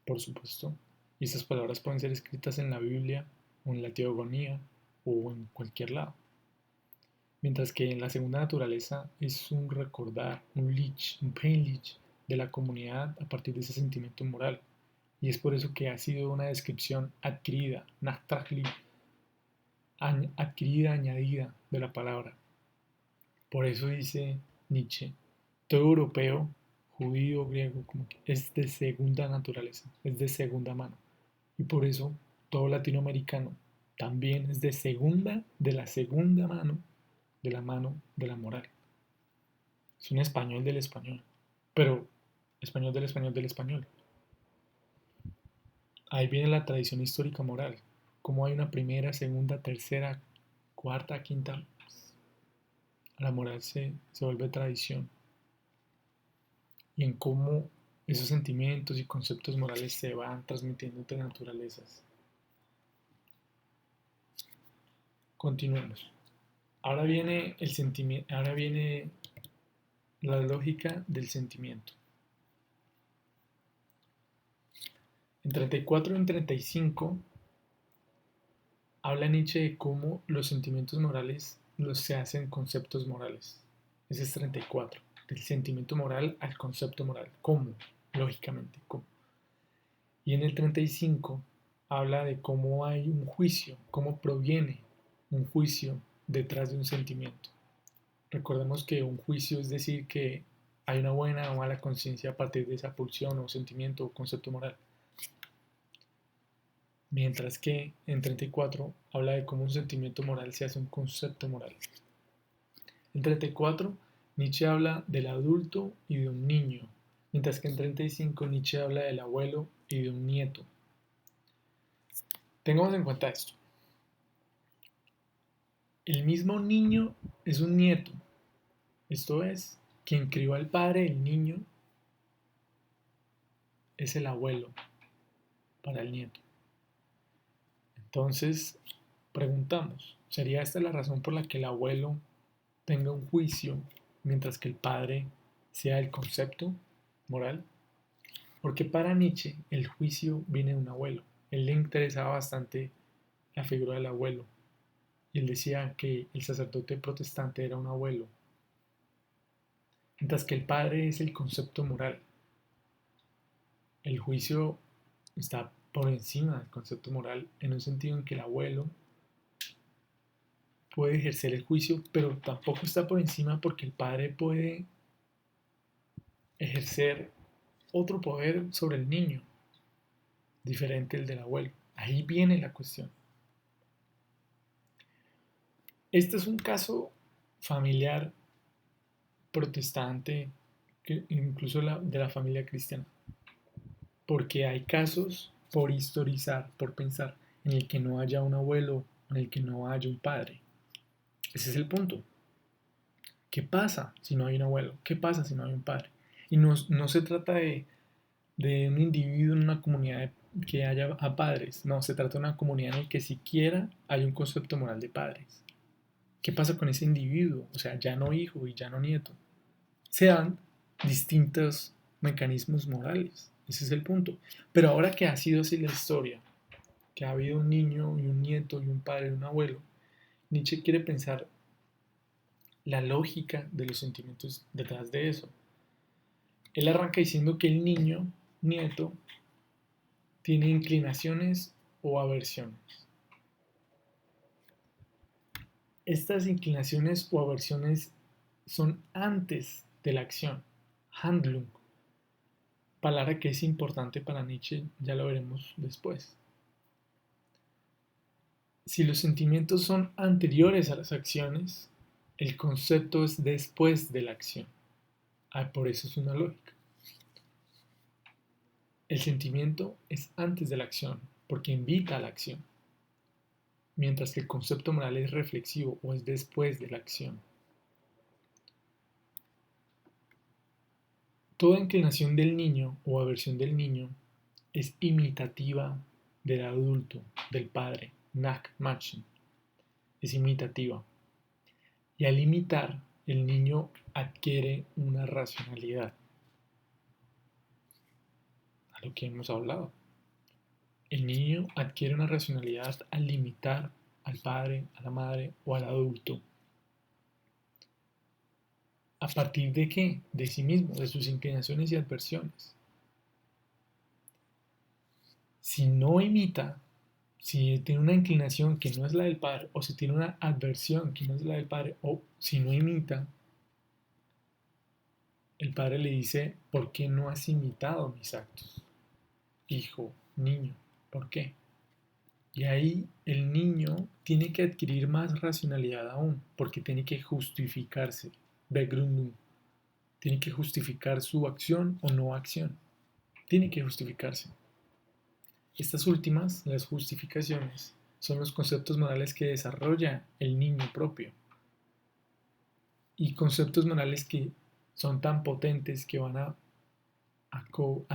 por supuesto, y esas palabras pueden ser escritas en la Biblia o en la teogonía o en cualquier lado. Mientras que en la segunda naturaleza es un recordar, un lich, un painlich de la comunidad a partir de ese sentimiento moral. Y es por eso que ha sido una descripción adquirida, nachtagli, adquirida, añadida de la palabra. Por eso dice Nietzsche, todo europeo, judío, griego, como que es de segunda naturaleza, es de segunda mano. Y por eso todo latinoamericano también es de segunda, de la segunda mano, de la mano de la moral. Es un español del español, pero español del español del español. Ahí viene la tradición histórica moral, cómo hay una primera, segunda, tercera, cuarta, quinta, la moral se vuelve tradición y en cómo esos sentimientos y conceptos morales se van transmitiendo entre naturalezas. Continuemos. Ahora viene la lógica del sentimiento. En 34 y en 35 habla Nietzsche de cómo los sentimientos morales se hacen conceptos morales. Ese es 34. Del sentimiento moral al concepto moral. ¿Cómo? Lógicamente, ¿cómo? Y en el 35 habla de cómo hay un juicio, cómo proviene un juicio detrás de un sentimiento. Recordemos que un juicio es decir que hay una buena o mala conciencia a partir de esa pulsión o sentimiento o concepto moral. Mientras que en 34 habla de cómo un sentimiento moral se hace un concepto moral. En 34 Nietzsche habla del adulto y de un niño, mientras que en 35 Nietzsche habla del abuelo y de un nieto. Tengamos en cuenta esto. El mismo niño es un nieto, esto es, quien crió al padre del niño es el abuelo para el nieto. Entonces, preguntamos, ¿sería esta la razón por la que el abuelo tenga un juicio mientras que el padre sea el concepto moral? Porque para Nietzsche el juicio viene de un abuelo. Él le interesaba bastante la figura del abuelo. Y él decía que el sacerdote protestante era un abuelo. Mientras que el padre es el concepto moral. El juicio está por encima del concepto moral en un sentido en que el abuelo puede ejercer el juicio, pero tampoco está por encima porque el padre puede ejercer otro poder sobre el niño, diferente al del abuelo. Ahí viene la cuestión. Este es un caso familiar protestante, incluso de la familia cristiana, porque hay casos por historizar, por pensar en el que no haya un abuelo, en el que no haya un padre. Ese es el punto. ¿Qué pasa si no hay un abuelo? ¿Qué pasa si no hay un padre? Y no se trata de un individuo en una comunidad que haya a padres. No, se trata de una comunidad en la que siquiera hay un concepto moral de padres. ¿Qué pasa con ese individuo? O sea, ya no hijo y ya no nieto. Se dan distintos mecanismos morales. Ese es el punto. Pero ahora que ha sido así la historia, que ha habido un niño y un nieto y un padre y un abuelo, Nietzsche quiere pensar la lógica de los sentimientos detrás de eso. Él arranca diciendo que el niño, nieto, tiene inclinaciones o aversiones. Estas inclinaciones o aversiones son antes de la acción, Handlung, palabra que es importante para Nietzsche, ya lo veremos después. Si los sentimientos son anteriores a las acciones, el concepto es después de la acción. Por eso es una lógica. El sentimiento es antes de la acción, porque invita a la acción, mientras que el concepto moral es reflexivo o es después de la acción. Toda inclinación del niño o aversión del niño es imitativa del adulto, del padre, Nachmachen, es imitativa. Y al imitar, el niño adquiere una racionalidad, a lo que hemos hablado. El niño adquiere una racionalidad al imitar al padre, a la madre o al adulto. ¿A partir de qué? De sí mismo, de sus inclinaciones y adversiones. Si no imita, si tiene una inclinación que no es la del padre, o si tiene una adversión que no es la del padre, o si no imita, el padre le dice, ¿por qué no has imitado mis actos? Hijo, niño, ¿por qué? Y ahí el niño tiene que adquirir más racionalidad aún, porque tiene que justificarse, Begründung, tiene que justificar su acción o no acción, tiene que justificarse. Estas últimas, las justificaciones, son los conceptos morales que desarrolla el niño propio. Y conceptos morales que son tan potentes que van a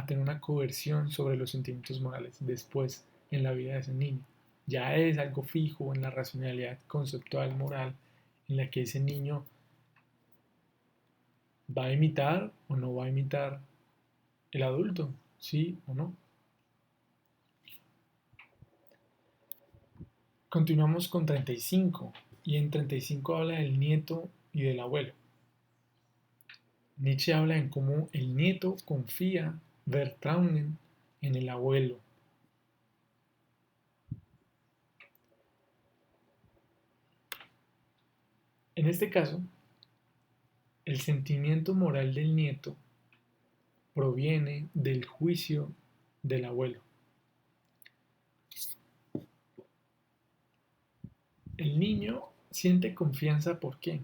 tener una coerción sobre los sentimientos morales después en la vida de ese niño. Ya es algo fijo en la racionalidad conceptual moral en la que ese niño va a imitar o no va a imitar el adulto, sí o no. Continuamos con 35 y en 35 habla del nieto y del abuelo. Nietzsche habla en cómo el nieto confía, vertrauen, en el abuelo. En este caso, el sentimiento moral del nieto proviene del juicio del abuelo. El niño siente confianza, ¿por qué?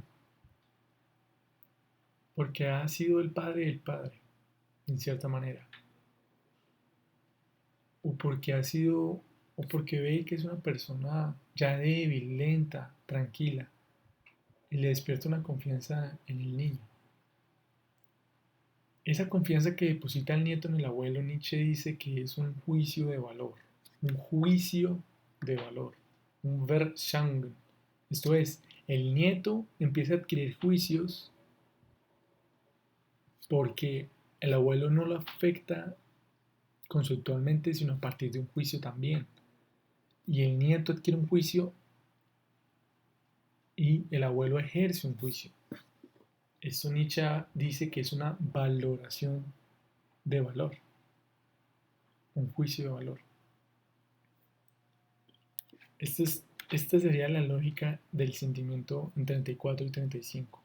Porque ha sido el padre del padre, en cierta manera. O porque ha sido, o porque ve que es una persona ya débil, lenta, tranquila, y le despierta una confianza en el niño. Esa confianza que deposita el nieto en el abuelo, Nietzsche dice que es un juicio de valor, un juicio de valor, un Verschangen. Esto es, el nieto empieza a adquirir juicios porque el abuelo no lo afecta conceptualmente, sino a partir de un juicio también. Y el nieto adquiere un juicio y el abuelo ejerce un juicio. Esto Nietzsche dice que es una valoración de valor, un juicio de valor. Esta sería la lógica del sentimiento en 34 y 35.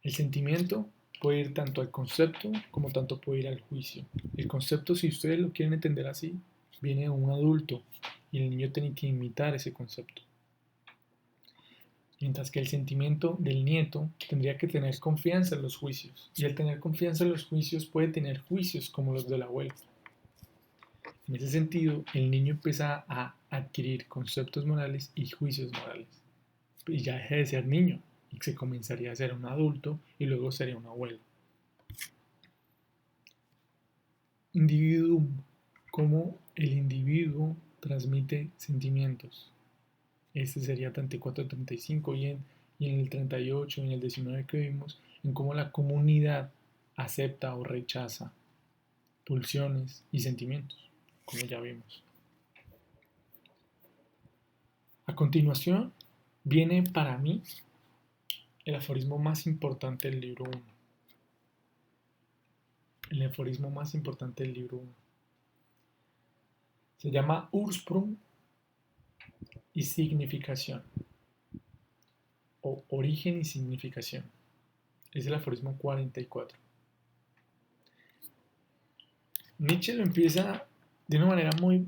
El sentimiento puede ir tanto al concepto como tanto puede ir al juicio. El concepto, si ustedes lo quieren entender así, viene de un adulto y el niño tiene que imitar ese concepto. Mientras que el sentimiento del nieto tendría que tener confianza en los juicios. Y al tener confianza en los juicios puede tener juicios como los del abuelo. En ese sentido, el niño empieza a adquirir conceptos morales y juicios morales. Y ya deja de ser niño y se comenzaría a ser un adulto y luego sería un abuelo. Individuum, cómo el individuo transmite sentimientos. Este sería 34-35 y en el 38 y en el 19 que vimos, en cómo la comunidad acepta o rechaza pulsiones y sentimientos, como ya vimos. A continuación, viene para mí el aforismo más importante del libro 1. El aforismo más importante del libro 1. Se llama Ursprung y significación, o origen y significación. Es el aforismo 44. Nietzsche lo empieza de una manera muy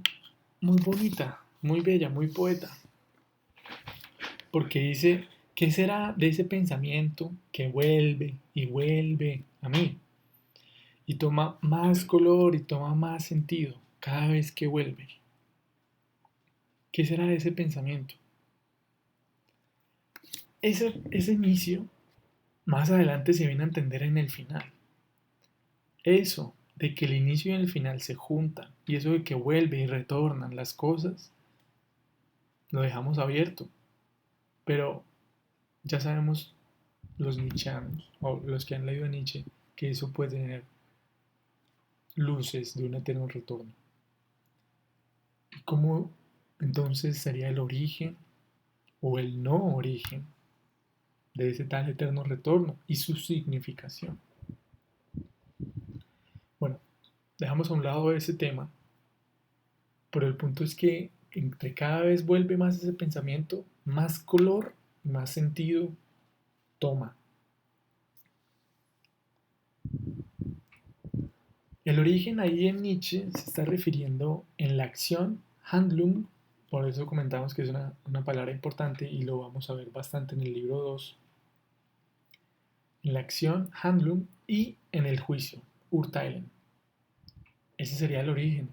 bonita, muy bella, muy poeta, porque dice, ¿qué será de ese pensamiento que vuelve y vuelve a mí? Y toma más color y toma más sentido cada vez que vuelve. ¿Qué será de ese pensamiento? Ese inicio, más adelante se viene a entender en el final. Eso de que el inicio y el final se juntan, y eso de que vuelve y retornan las cosas, lo dejamos abierto. Pero ya sabemos los nietzscheanos, o los que han leído a Nietzsche, que eso puede tener luces de un eterno retorno. ¿Y cómo entonces sería el origen o el no origen de ese tal eterno retorno y su significación? Bueno, dejamos a un lado ese tema, pero el punto es que entre cada vez vuelve más ese pensamiento, más color y más sentido toma. El origen ahí en Nietzsche se está refiriendo en la acción Handlung, por eso comentamos que es una palabra importante y lo vamos a ver bastante en el libro 2. En la acción Handlung y en el juicio Urteilen. Ese sería el origen,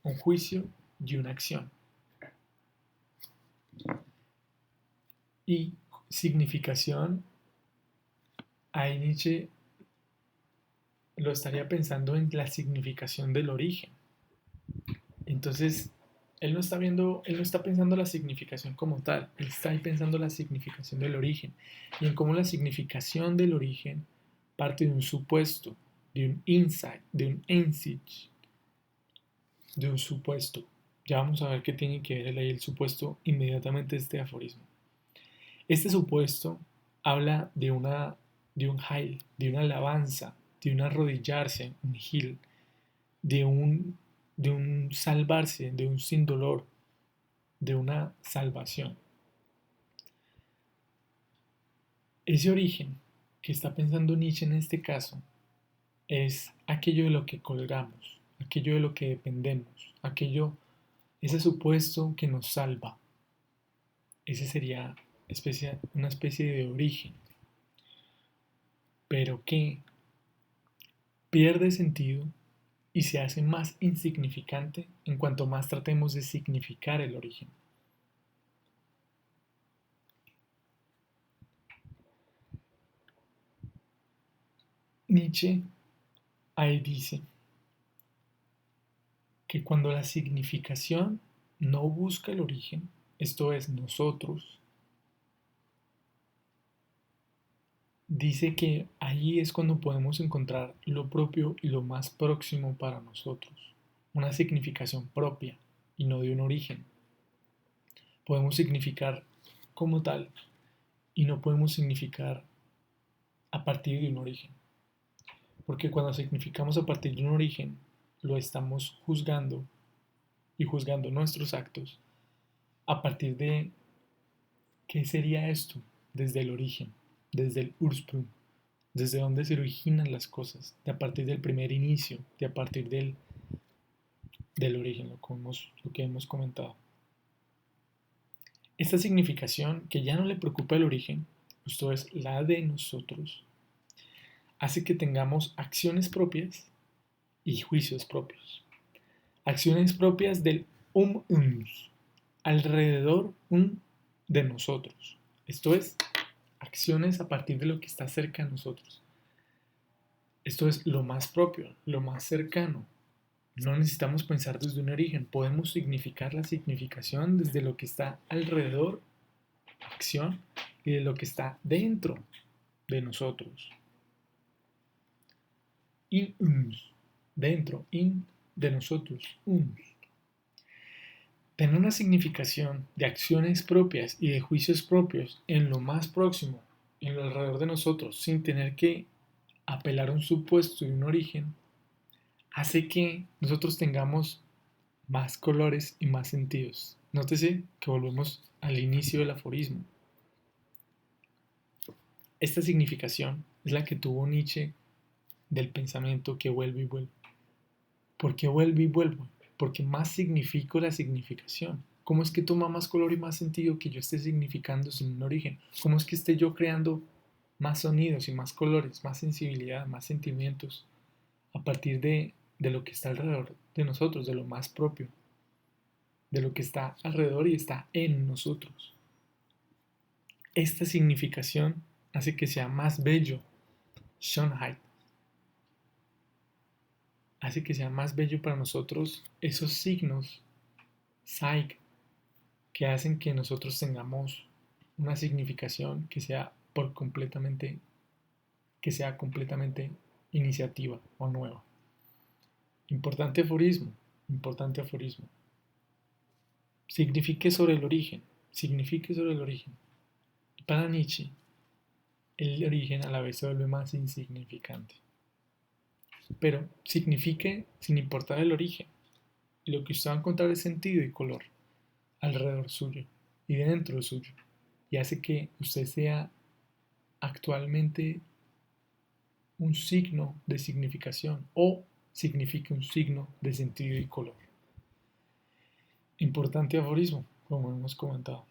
un juicio y una acción. Y significación, ahí Nietzsche lo estaría pensando en la significación del origen. Entonces, él no está pensando la significación como tal, él está ahí pensando la significación del origen y en cómo la significación del origen parte de un supuesto, de un insight, de un Einsicht, de un supuesto. Ya vamos a ver qué tiene que ver el supuesto inmediatamente este aforismo. Este supuesto habla de un Heil, de una alabanza, de un arrodillarse, un Hil, de de un salvarse, de un sin dolor, de una salvación. Ese origen que está pensando Nietzsche en este caso es aquello de lo que colgamos, aquello de lo que dependemos, ese supuesto que nos salva. Ese sería una especie de origen, pero que pierde sentido y se hace más insignificante en cuanto más tratemos de significar el origen. Nietzsche ahí dice que cuando la significación no busca el origen, esto es nosotros, dice que ahí es cuando podemos encontrar lo propio y lo más próximo para nosotros, una significación propia y no de un origen. Podemos significar como tal y no podemos significar a partir de un origen. Porque cuando significamos a partir de un origen, lo estamos juzgando y juzgando nuestros actos a partir de qué sería esto desde el origen, desde el Ursprung, desde donde se originan las cosas, de a partir del primer inicio, de a partir del origen, lo que hemos comentado. Esta significación, que ya no le preocupa el origen, esto es la de nosotros, hace que tengamos acciones propias y juicios propios. Acciones propias del uns, alrededor de nosotros. Esto es, acciones a partir de lo que está cerca de nosotros. Esto es lo más propio, lo más cercano. No necesitamos pensar desde un origen, podemos significar la significación desde lo que está alrededor, acción, y de lo que está dentro de nosotros. In uns, dentro, in de nosotros, uns. Tener una significación de acciones propias y de juicios propios en lo más próximo, en lo alrededor de nosotros, sin tener que apelar a un supuesto y un origen, hace que nosotros tengamos más colores y más sentidos. Nótese que volvemos al inicio del aforismo. Esta significación es la que tuvo Nietzsche del pensamiento que vuelve y vuelve. ¿Por qué vuelve y vuelve? Porque más significo la significación. ¿Cómo es que toma más color y más sentido que yo esté significando sin un origen? ¿Cómo es que esté yo creando más sonidos y más colores, más sensibilidad, más sentimientos a partir de lo que está alrededor de nosotros, de lo más propio, de lo que está alrededor y está en nosotros? Esta significación hace que sea más bello, Schönheit, hace que sea más bello para nosotros esos signos, Zeig, que hacen que nosotros tengamos una significación que sea completamente iniciativa o nueva. Importante aforismo, importante aforismo. Signifique sobre el origen, signifique sobre el origen. Para Nietzsche, el origen a la vez se vuelve más insignificante. Pero signifique sin importar el origen. Y lo que usted va a encontrar es sentido y color alrededor suyo y dentro suyo. Y hace que usted sea actualmente un signo de significación o signifique un signo de sentido y color. Importante aforismo, como hemos comentado.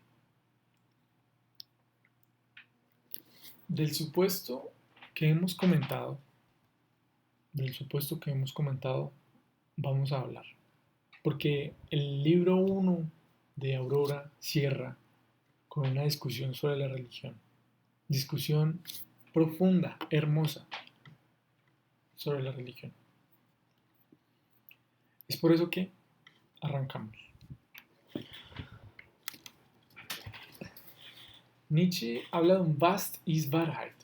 Del supuesto que hemos comentado, del supuesto que hemos comentado, vamos a hablar. Porque el libro 1 de Aurora cierra con una discusión sobre la religión. Discusión profunda, hermosa, sobre la religión. Es por eso que arrancamos. Nietzsche habla de un Vast ist Wahrheit,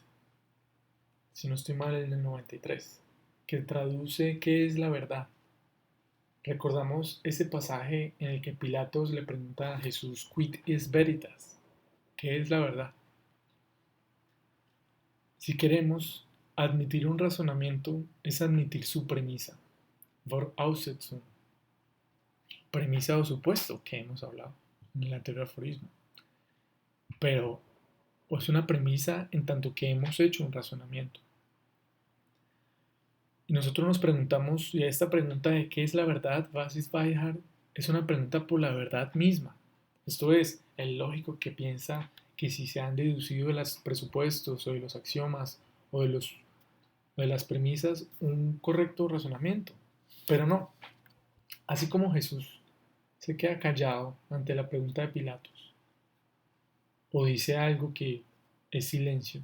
si no estoy mal en el 93, que traduce qué es la verdad. Recordamos ese pasaje en el que Pilatos le pregunta a Jesús, quid is veritas, ¿qué es la verdad? Si queremos admitir un razonamiento, es admitir su premisa, Voraussetzung, premisa o supuesto que hemos hablado en el anterior aforismo. Pero es una premisa en tanto que hemos hecho un razonamiento. Y nosotros nos preguntamos, y esta pregunta de qué es la verdad, was ist Wahrheit, es una pregunta por la verdad misma. Esto es, el lógico que piensa que si se han deducido de los presupuestos o de los axiomas o de las premisas un correcto razonamiento. Pero no, así como Jesús se queda callado ante la pregunta de Pilatos o dice algo que es silencio,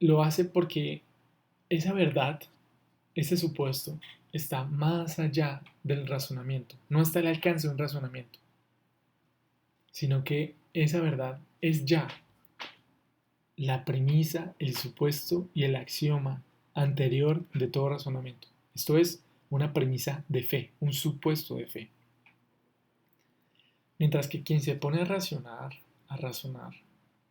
lo hace porque esa verdad, ese supuesto, está más allá del razonamiento, no está al alcance de un razonamiento, sino que esa verdad es ya la premisa, el supuesto y el axioma anterior de todo razonamiento. Esto es una premisa de fe, un supuesto de fe. Mientras que quien se pone a razonar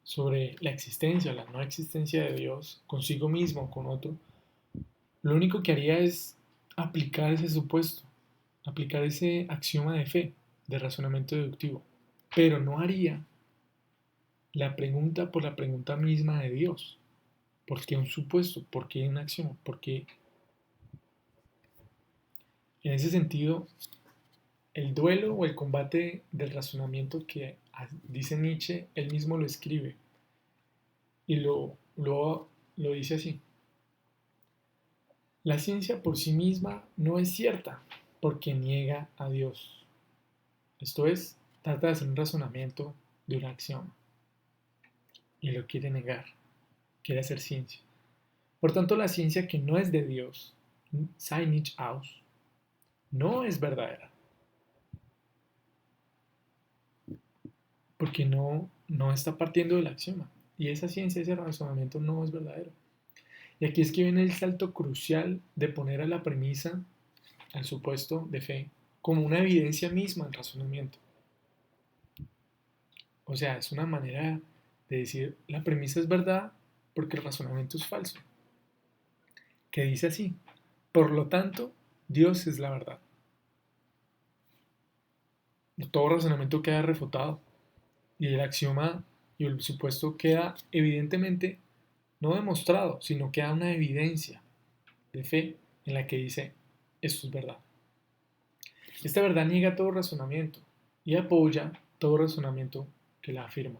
sobre la existencia o la no existencia de Dios consigo mismo o con otro, lo único que haría es aplicar ese supuesto, aplicar ese axioma de fe, de razonamiento deductivo, pero no haría la pregunta por la pregunta misma de Dios. ¿Por qué un supuesto? ¿Por qué un axioma? ¿Por qué? En ese sentido, el duelo o el combate del razonamiento que dice Nietzsche, él mismo lo escribe y lo dice así. La ciencia por sí misma no es cierta porque niega a Dios. Esto es, trata de hacer un razonamiento de una acción y lo quiere negar, quiere hacer ciencia. Por tanto, la ciencia que no es de Dios, sei nicht aus, no es verdadera, porque no está partiendo del axioma. Y esa ciencia, ese razonamiento no es verdadero. Y aquí es que viene el salto crucial de poner a la premisa, al supuesto de fe, como una evidencia misma en razonamiento. O sea, es una manera de decir, la premisa es verdad porque el razonamiento es falso. Que dice así, por lo tanto, Dios es la verdad. Todo razonamiento queda refutado y el axioma y el supuesto queda evidentemente no demostrado, sino queda una evidencia de fe en la que dice, esto es verdad. Esta verdad niega todo razonamiento y apoya todo razonamiento que la afirma.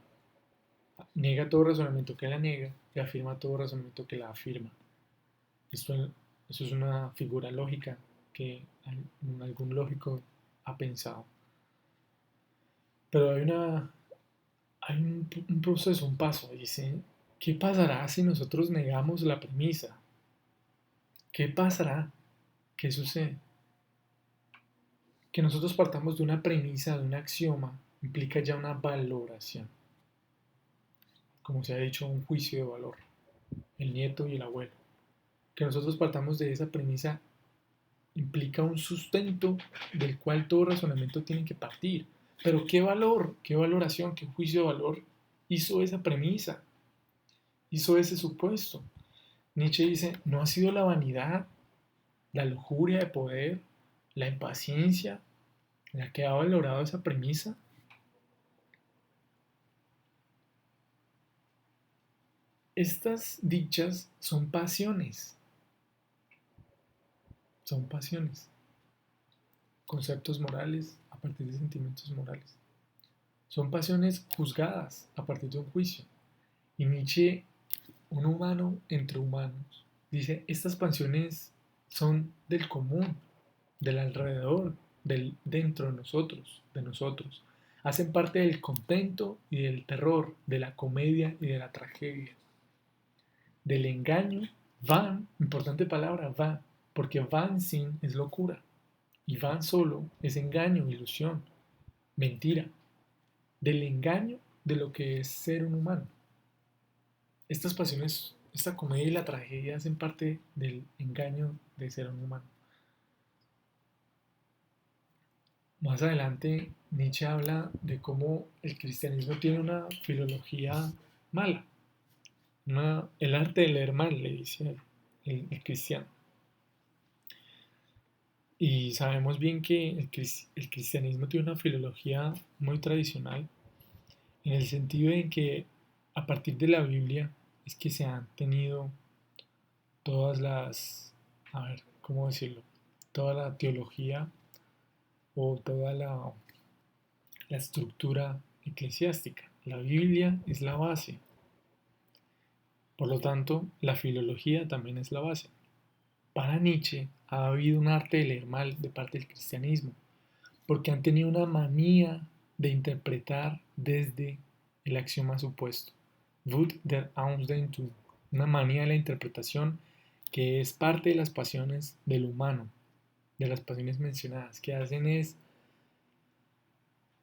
Niega todo razonamiento que la niega y afirma todo razonamiento que la afirma. Esto, Eso es una figura lógica que algún lógico ha pensado. Pero hay un proceso, un paso. Dice, ¿qué pasará si nosotros negamos la premisa? ¿Qué pasará? ¿Qué sucede? Que nosotros partamos de una premisa, de un axioma, implica ya una valoración. Como se ha dicho, un juicio de valor. El nieto y el abuelo. Que nosotros partamos de esa premisa implica un sustento del cual todo razonamiento tiene que partir. Pero ¿qué valor, qué valoración, qué juicio de valor hizo esa premisa? Hizo ese supuesto. Nietzsche dice, ¿no ha sido la vanidad, la lujuria de poder, la impaciencia la que ha valorado esa premisa? Estas dichas son pasiones, conceptos morales a partir de sentimientos morales. Son pasiones juzgadas a partir de un juicio. Y Nietzsche, un humano entre humanos, dice, estas pasiones son del común, del alrededor, del dentro de nosotros. Hacen parte del contento y del terror, de la comedia y de la tragedia. Del engaño, van, importante palabra, va, porque van sin es locura. Y van solo es engaño, ilusión, mentira. Del engaño de lo que es ser un humano. Estas pasiones, esta comedia y la tragedia hacen parte del engaño de ser un humano. Más adelante, Nietzsche habla de cómo el cristianismo tiene una filología mala. El arte de leer mal, le dice el cristiano. Y sabemos bien que el cristianismo tiene una filología muy tradicional, en el sentido en que a partir de la Biblia es que se han tenido todas a ver, ¿cómo decirlo? Toda la teología o toda la estructura eclesiástica. La Biblia es la base. Por lo tanto, la filología también es la base. Para Nietzsche ha habido un arte de leer mal de parte del cristianismo, porque han tenido una manía de interpretar desde el axioma supuesto. Wut der Ausdehnung, una manía de la interpretación que es parte de las pasiones del humano, de las pasiones mencionadas, que hacen es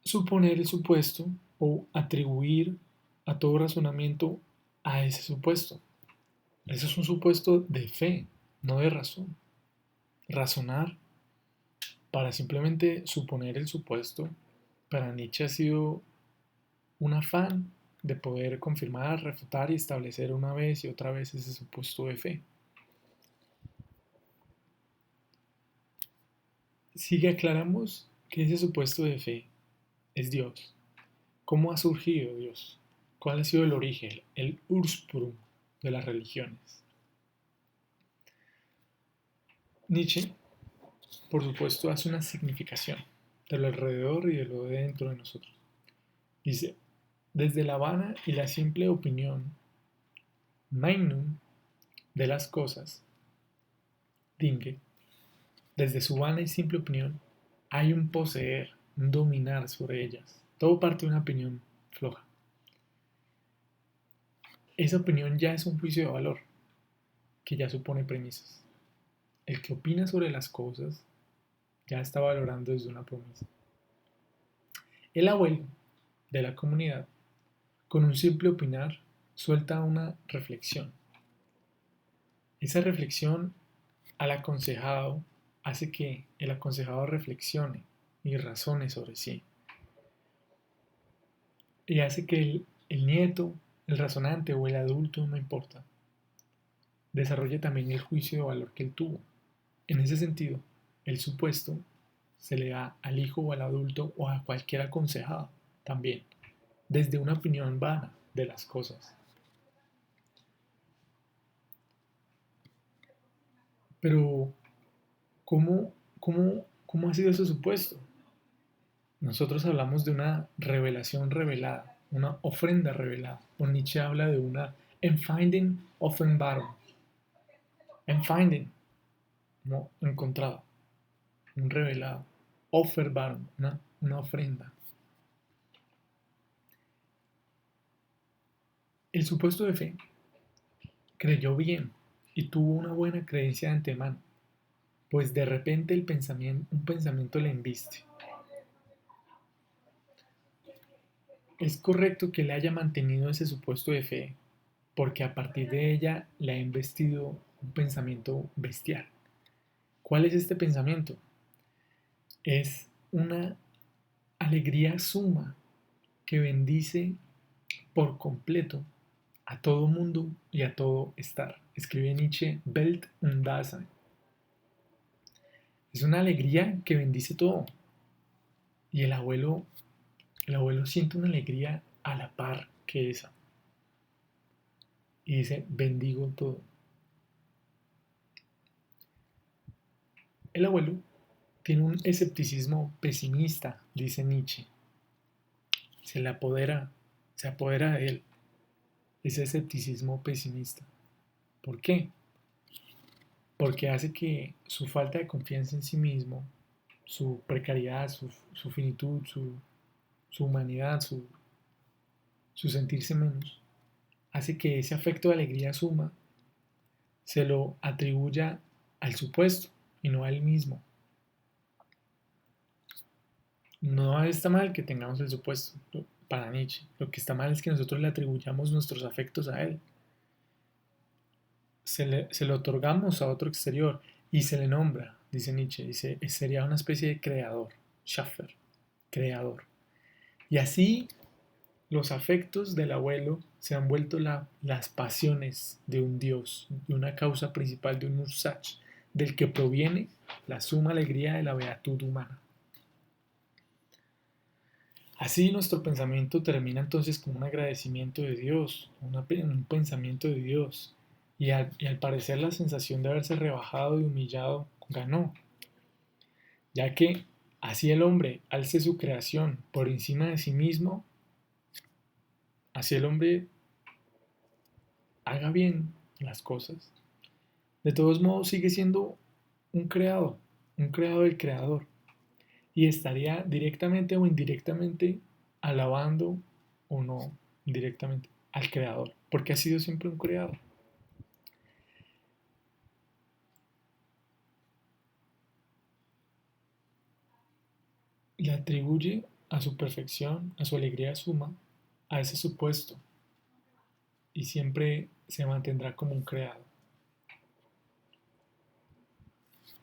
suponer el supuesto o atribuir a todo razonamiento a ese supuesto. Eso es un supuesto de fe, no de razón. Razonar para simplemente suponer el supuesto, para Nietzsche ha sido un afán de poder confirmar, refutar y establecer una vez y otra vez ese supuesto de fe. Si aclaramos que ese supuesto de fe es Dios, ¿cómo ha surgido Dios? ¿Cuál ha sido el origen, el Ursprung de las religiones? Nietzsche, por supuesto, hace una significación de lo alrededor y de lo dentro de nosotros. Dice, desde la vana y la simple opinión, Meinung, de las cosas, distingue, desde su vana y simple opinión, hay un poseer, un dominar sobre ellas. Todo parte de una opinión floja. Esa opinión ya es un juicio de valor, que ya supone premisas. El que opina sobre las cosas ya está valorando desde una premisa. El abuelo de la comunidad, con un simple opinar, suelta una reflexión. Esa reflexión al aconsejado hace que el aconsejado reflexione y razone sobre sí. Y hace que el nieto, el razonante o el adulto, no importa, desarrolle también el juicio de valor que él tuvo. En ese sentido, el supuesto se le da al hijo o al adulto o a cualquier aconsejado también, desde una opinión vana de las cosas. Pero, ¿cómo ha sido ese supuesto? Nosotros hablamos de una revelación revelada, una ofrenda revelada. O Nietzsche habla de una Empfindung Offenbarung. Empfindung, no encontrado, un revelado. Offenbarung, una ofrenda. El supuesto de fe creyó bien y tuvo una buena creencia de antemano, pues de repente un pensamiento le embiste. Es correcto que le haya mantenido ese supuesto de fe, porque a partir de ella le ha investido un pensamiento bestial. ¿Cuál es este pensamiento? Es una alegría suma que bendice por completo a todo mundo y a todo estar. Escribe Nietzsche, Welt und Dasein. Es una alegría que bendice todo. Y el abuelo siente una alegría a la par que esa. Y dice, bendigo todo. El abuelo tiene un escepticismo pesimista, dice Nietzsche. Se apodera de él ese escepticismo pesimista. ¿Por qué? Porque hace que su falta de confianza en sí mismo, su precariedad, su finitud, su humanidad, su sentirse menos, hace que ese afecto de alegría suma se lo atribuya al supuesto y no a él mismo. No está mal que tengamos el supuesto para Nietzsche. Lo que está mal es que nosotros le atribuyamos nuestros afectos a él. Se le otorgamos a otro exterior y se le nombra, dice Nietzsche, dice, sería una especie de creador, Schaffer, creador. Y así los afectos del abuelo se han vuelto las pasiones de un dios, de una causa principal, de un Ursach, del que proviene la suma alegría de la beatud humana. Así nuestro pensamiento termina entonces con un agradecimiento de Dios, un pensamiento de Dios. Y al parecer la sensación de haberse rebajado y humillado ganó, ya que así el hombre alce su creación por encima de sí mismo, así el hombre haga bien las cosas. De todos modos sigue siendo un creado del creador, y estaría directamente o indirectamente alabando o no directamente al creador, porque ha sido siempre un creador. Le atribuye a su perfección, a su alegría suma, a ese supuesto, y siempre se mantendrá como un creado.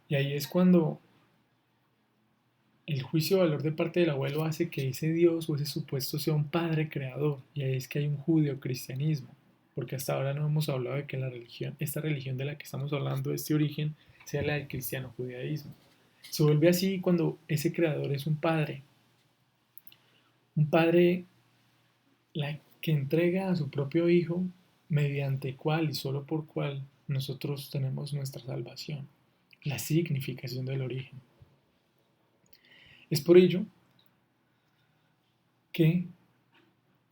Y ahí es cuando el juicio de valor de parte del abuelo hace que ese Dios o ese supuesto sea un padre creador, y ahí es que hay un judeocristianismo, porque hasta ahora no hemos hablado de que esta religión de la que estamos hablando, este origen, sea la del cristiano-judaísmo. Se vuelve así cuando ese creador es un padre que entrega a su propio hijo, mediante cual y solo por cual nosotros tenemos nuestra salvación, la significación del origen. Es por ello que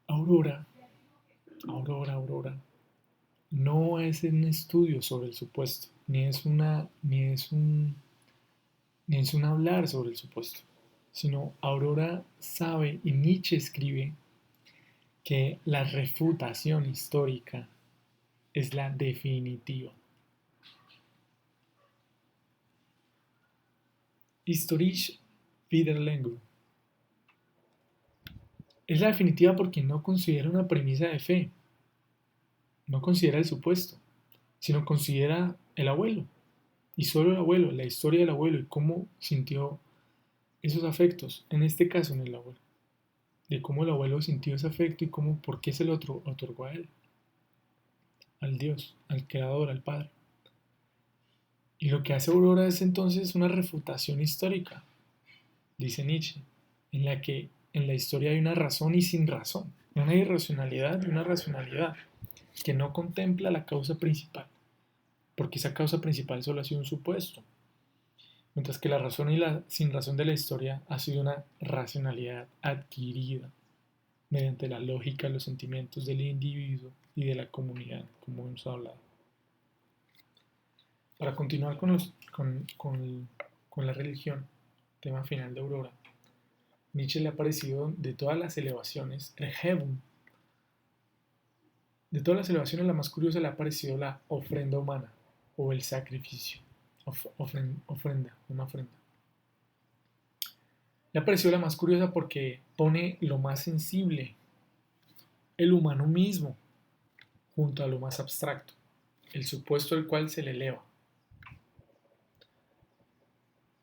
Aurora, Aurora, no es un estudio sobre el supuesto, ni es un hablar sobre el supuesto, sino Aurora sabe y Nietzsche escribe que la refutación histórica es la definitiva. Historisch Widerlegung es la definitiva porque no considera una premisa de fe, no considera el supuesto, sino considera el abuelo, y solo el abuelo, la historia del abuelo y cómo sintió esos afectos, en este caso en el abuelo, de cómo el abuelo sintió ese afecto y cómo, por qué se lo otorgó a él, al Dios, al Creador, al Padre. Y lo que hace Aurora es entonces una refutación histórica, dice Nietzsche, en la que en la historia hay una razón y sin razón, una irracionalidad y una racionalidad que no contempla la causa principal, porque esa causa principal solo ha sido un supuesto, mientras que la razón y la sin razón de la historia ha sido una racionalidad adquirida mediante la lógica, los sentimientos del individuo y de la comunidad, como hemos hablado. Para continuar con la religión, tema final de Aurora, Nietzsche le ha parecido de todas las elevaciones, el Heaven, de todas las elevaciones la más curiosa le ha parecido la ofrenda humana o el sacrificio, ofrenda, una ofrenda. Le ha parecido la más curiosa porque pone lo más sensible, el humano mismo, junto a lo más abstracto, el supuesto al cual se le eleva.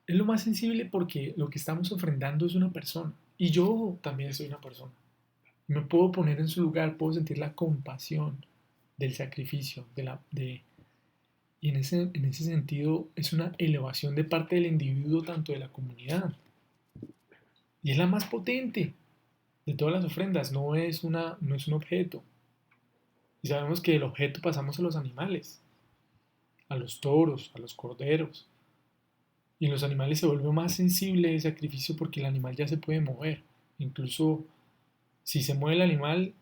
Es lo más sensible porque lo que estamos ofrendando es una persona. Y yo también soy una persona. Me puedo poner en su lugar, puedo sentir la compasión del sacrificio, y en ese sentido es una elevación de parte del individuo, tanto de la comunidad. Y es la más potente de todas las ofrendas, no es un objeto. Y sabemos que del objeto pasamos a los animales, a los toros, a los corderos. Y en los animales se vuelve más sensible el sacrificio porque el animal ya se puede mover. Incluso si se mueve el animal,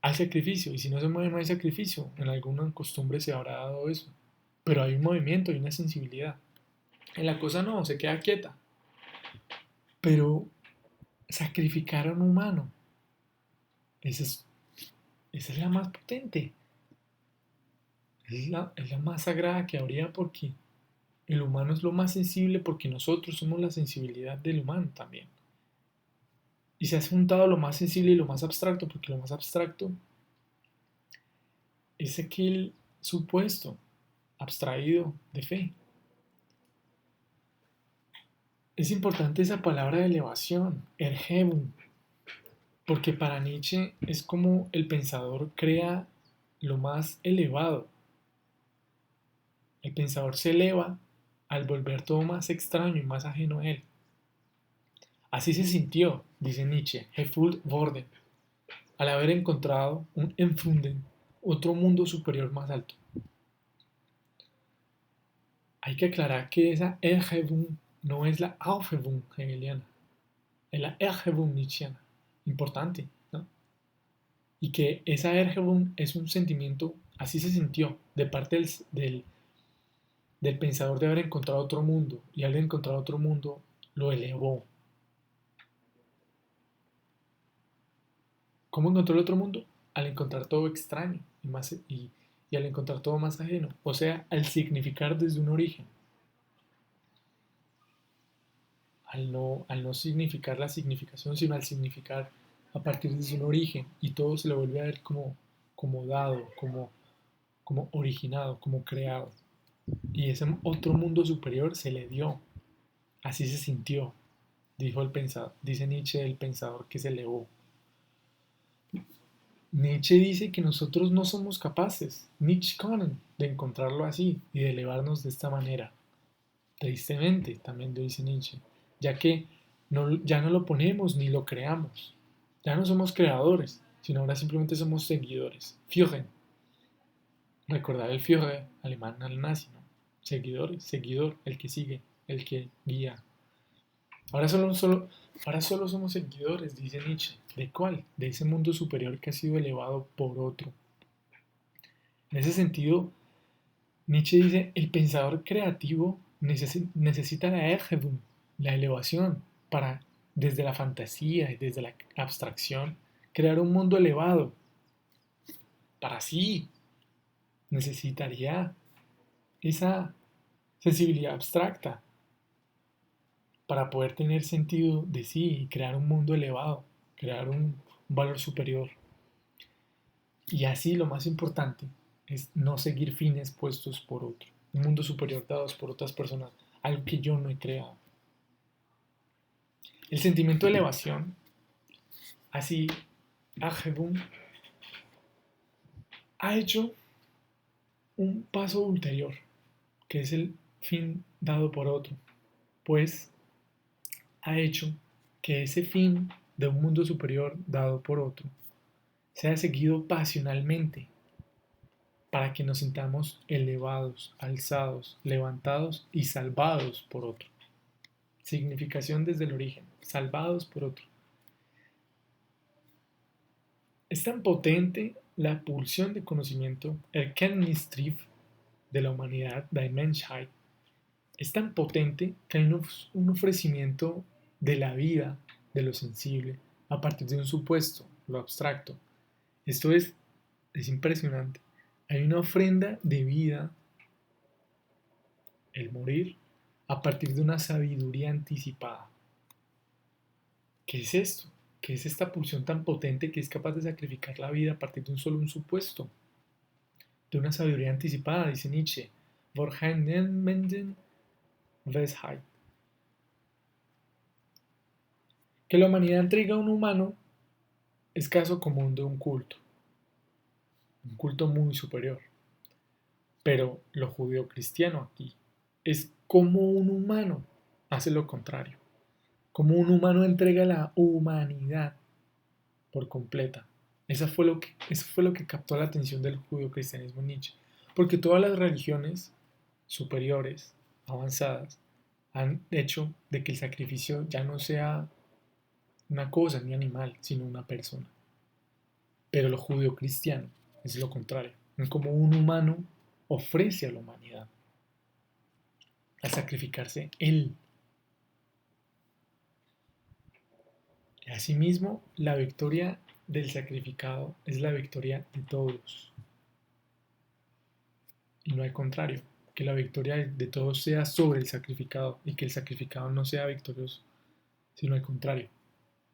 hay sacrificio. Y si no se mueve, no hay sacrificio. En alguna costumbre se habrá dado eso. Pero hay un movimiento, hay una sensibilidad. En la cosa no, se queda quieta. Pero sacrificar a un humano, esa es, esa es la más potente. Es la más sagrada que habría porque el humano es lo más sensible porque nosotros somos la sensibilidad del humano también. Y se ha juntado lo más sensible y lo más abstracto, porque lo más abstracto es aquel supuesto abstraído de fe. Es importante esa palabra de elevación, Erhebung, porque para Nietzsche es como el pensador crea lo más elevado. El pensador se eleva al volver todo más extraño y más ajeno a él. Así se sintió, dice Nietzsche, gefühlt worden, al haber encontrado un Empfunden, otro mundo superior más alto. Hay que aclarar que esa Erhebung no es la Aufhebung hegeliana, es la Erhebung nietzscheana, importante, ¿no? Y que esa Erhebung es un sentimiento, así se sintió, de parte del pensador de haber encontrado otro mundo, y al haber encontrado otro mundo lo elevó. ¿Cómo encontró el otro mundo? Al encontrar todo extraño y al encontrar todo más ajeno, o sea, al significar desde un origen, al no significar la significación, sino al significar a partir de un origen, y todo se le vuelve a ver como dado, como originado, como creado. Y ese otro mundo superior se le dio, así se sintió, dijo el pensador, dice Nietzsche, el pensador que se elevó. Nietzsche dice que nosotros no somos capaces, Nietzsche können, de encontrarlo así y de elevarnos de esta manera. Tristemente, también lo dice Nietzsche, ya que ya no lo ponemos ni lo creamos. Ya no somos creadores, sino ahora simplemente somos seguidores. Führer. Recordar el Führer alemán al nazi, ¿no? Seguidores, seguidor, el que sigue, el que guía. Ahora ahora solo somos seguidores, dice Nietzsche. ¿De cuál? De ese mundo superior que ha sido elevado por otro. En ese sentido, Nietzsche dice, el pensador creativo necesita la Erhebung, la elevación, para, desde la fantasía y desde la abstracción, crear un mundo elevado. Para sí, necesitaría esa sensibilidad abstracta para poder tener sentido de sí y crear un mundo elevado, crear un valor superior. Y así lo más importante es no seguir fines puestos por otro, un mundo superior dados por otras personas, algo que yo no he creado. El sentimiento de elevación, así, Agebun ha hecho un paso ulterior, que es el fin dado por otro, pues ha hecho que ese fin de un mundo superior dado por otro sea seguido pasionalmente para que nos sintamos elevados, alzados, levantados y salvados por otro. Significación desde el origen, salvados por otro. Es tan potente la pulsión de conocimiento, el Kenntnisstrieb de la humanidad, de Menschheit, es tan potente que hay un ofrecimiento de la vida, de lo sensible, a partir de un supuesto, lo abstracto. Esto es impresionante. Hay una ofrenda de vida, el morir, a partir de una sabiduría anticipada. ¿Qué es esto? ¿Qué es esta pulsión tan potente que es capaz de sacrificar la vida a partir de un supuesto? De una sabiduría anticipada, dice Nietzsche. Vorheimenden Weisheit. Que la humanidad entrega a un humano es caso común de un culto muy superior. Pero lo judío-cristiano aquí es como un humano hace lo contrario. Como un humano entrega la humanidad por completa. Eso fue lo que captó la atención del judío-cristianismo Nietzsche. Porque todas las religiones superiores, avanzadas, han hecho de que el sacrificio ya no sea una cosa ni animal, sino una persona. Pero lo judío-cristiano es lo contrario. Es como un humano ofrece a la humanidad al sacrificarse él. Y asimismo, la victoria del sacrificado es la victoria de todos. Y no al contrario, que la victoria de todos sea sobre el sacrificado y que el sacrificado no sea victorioso, sino al contrario,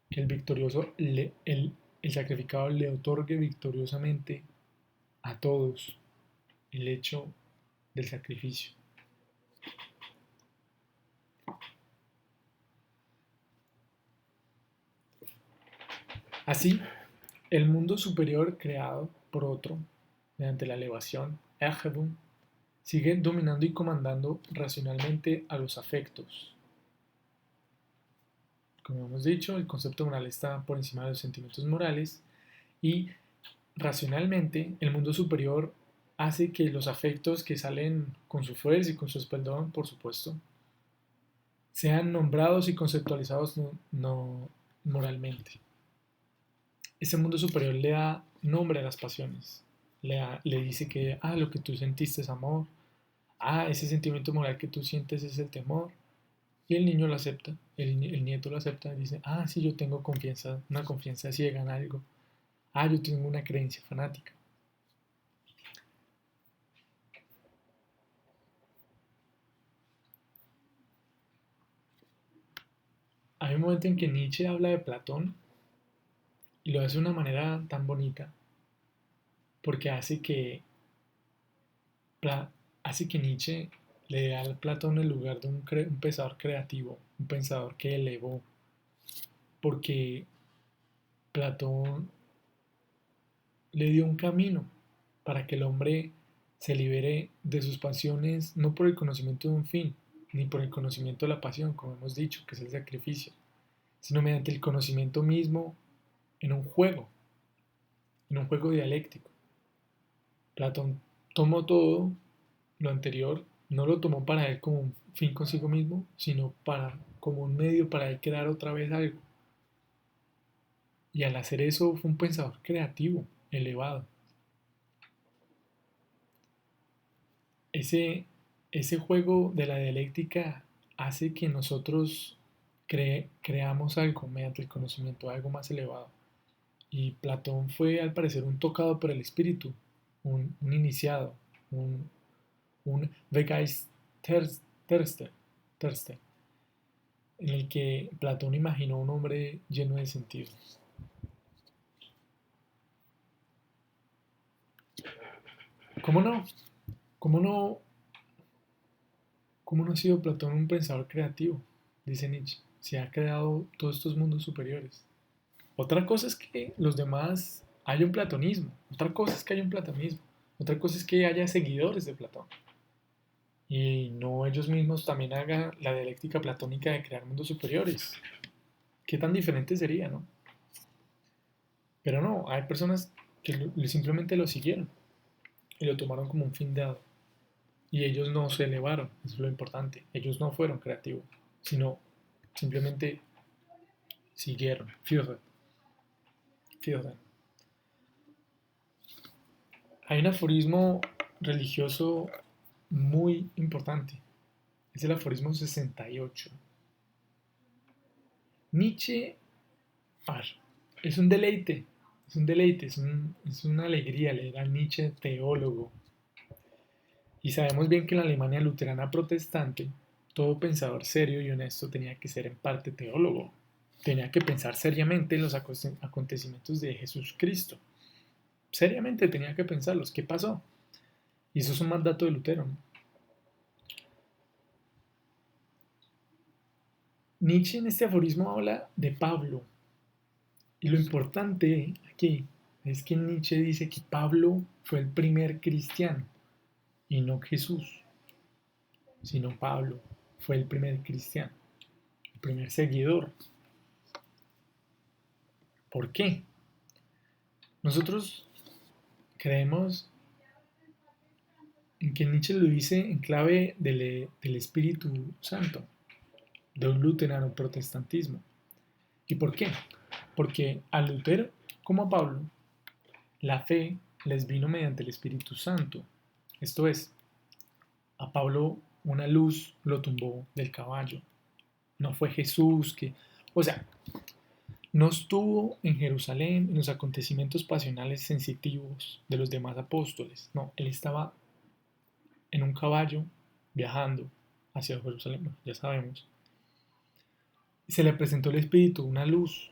que el sacrificado le otorgue victoriosamente a todos el hecho del sacrificio. Así, el mundo superior creado por otro, mediante la elevación, Erhebung, sigue dominando y comandando racionalmente a los afectos. Como hemos dicho, el concepto moral está por encima de los sentimientos morales y racionalmente el mundo superior hace que los afectos que salen con su fuerza y con su esplendor, por supuesto, sean nombrados y conceptualizados no moralmente. Ese mundo superior le da nombre a las pasiones. Le dice que, lo que tú sentiste es amor. Ese sentimiento moral que tú sientes es el temor. Y el niño lo acepta. El nieto lo acepta y dice, sí, yo tengo confianza, una confianza ciega en algo. Yo tengo una creencia fanática. Hay un momento en que Nietzsche habla de Platón y lo hace de una manera tan bonita porque hace que Nietzsche le dé al Platón el lugar de un pensador creativo, un pensador que elevó, porque Platón le dio un camino para que el hombre se libere de sus pasiones, no por el conocimiento de un fin, ni por el conocimiento de la pasión, como hemos dicho, que es el sacrificio, sino mediante el conocimiento mismo en en un juego dialéctico. Platón tomó todo lo anterior, no lo tomó para él como un fin consigo mismo, sino como un medio para él crear otra vez algo. Y al hacer eso fue un pensador creativo, elevado. ese, ese juego de la dialéctica hace que nosotros creamos algo mediante el conocimiento, algo más elevado. Y Platón fue al parecer un tocado por el espíritu, un iniciado, un, un Begeisterter, en el que Platón imaginó un hombre lleno de sentido. ¿Cómo no? ¿Cómo no? ¿Cómo no ha sido Platón un pensador creativo? Dice Nietzsche. Se ha creado todos estos mundos superiores. Otra cosa es que los demás haya un platonismo. Otra cosa es que haya un platonismo. Otra cosa es que haya seguidores de Platón. Y no ellos mismos también hagan la dialéctica platónica de crear mundos superiores. ¿Qué tan diferente sería, no? Pero no, hay personas que simplemente lo siguieron y lo tomaron como un fin dado. Y ellos no se elevaron, eso es lo importante. Ellos no fueron creativos, sino simplemente siguieron. Fíjate, fíjate. Hay un aforismo religioso muy importante. Es el aforismo 68. Nietzsche, a ver, es un deleite, es un deleite, es una alegría leer a Nietzsche teólogo. Y sabemos bien que en la Alemania luterana protestante, todo pensador serio y honesto tenía que ser en parte teólogo. Tenía que pensar seriamente en los acontecimientos de Jesús Cristo. Seriamente tenía que pensarlos. ¿Qué pasó? Y eso es un mandato de Lutero, ¿no? Nietzsche en este aforismo habla de Pablo. Y lo importante aquí es que Nietzsche dice que Pablo fue el primer cristiano y no Jesús, sino Pablo fue el primer cristiano, el primer seguidor. ¿Por qué? Nosotros creemos en que Nietzsche lo dice en clave del Espíritu Santo, de un luterano protestantismo. ¿Y por qué? Porque a Lutero, como a Pablo, la fe les vino mediante el Espíritu Santo. Esto es, a Pablo una luz lo tumbó del caballo. No fue Jesús que... O sea, no estuvo en Jerusalén en los acontecimientos pasionales sensitivos de los demás apóstoles. No, él estaba en un caballo viajando hacia Jerusalén, bueno, ya sabemos. Y se le presentó el Espíritu, una luz,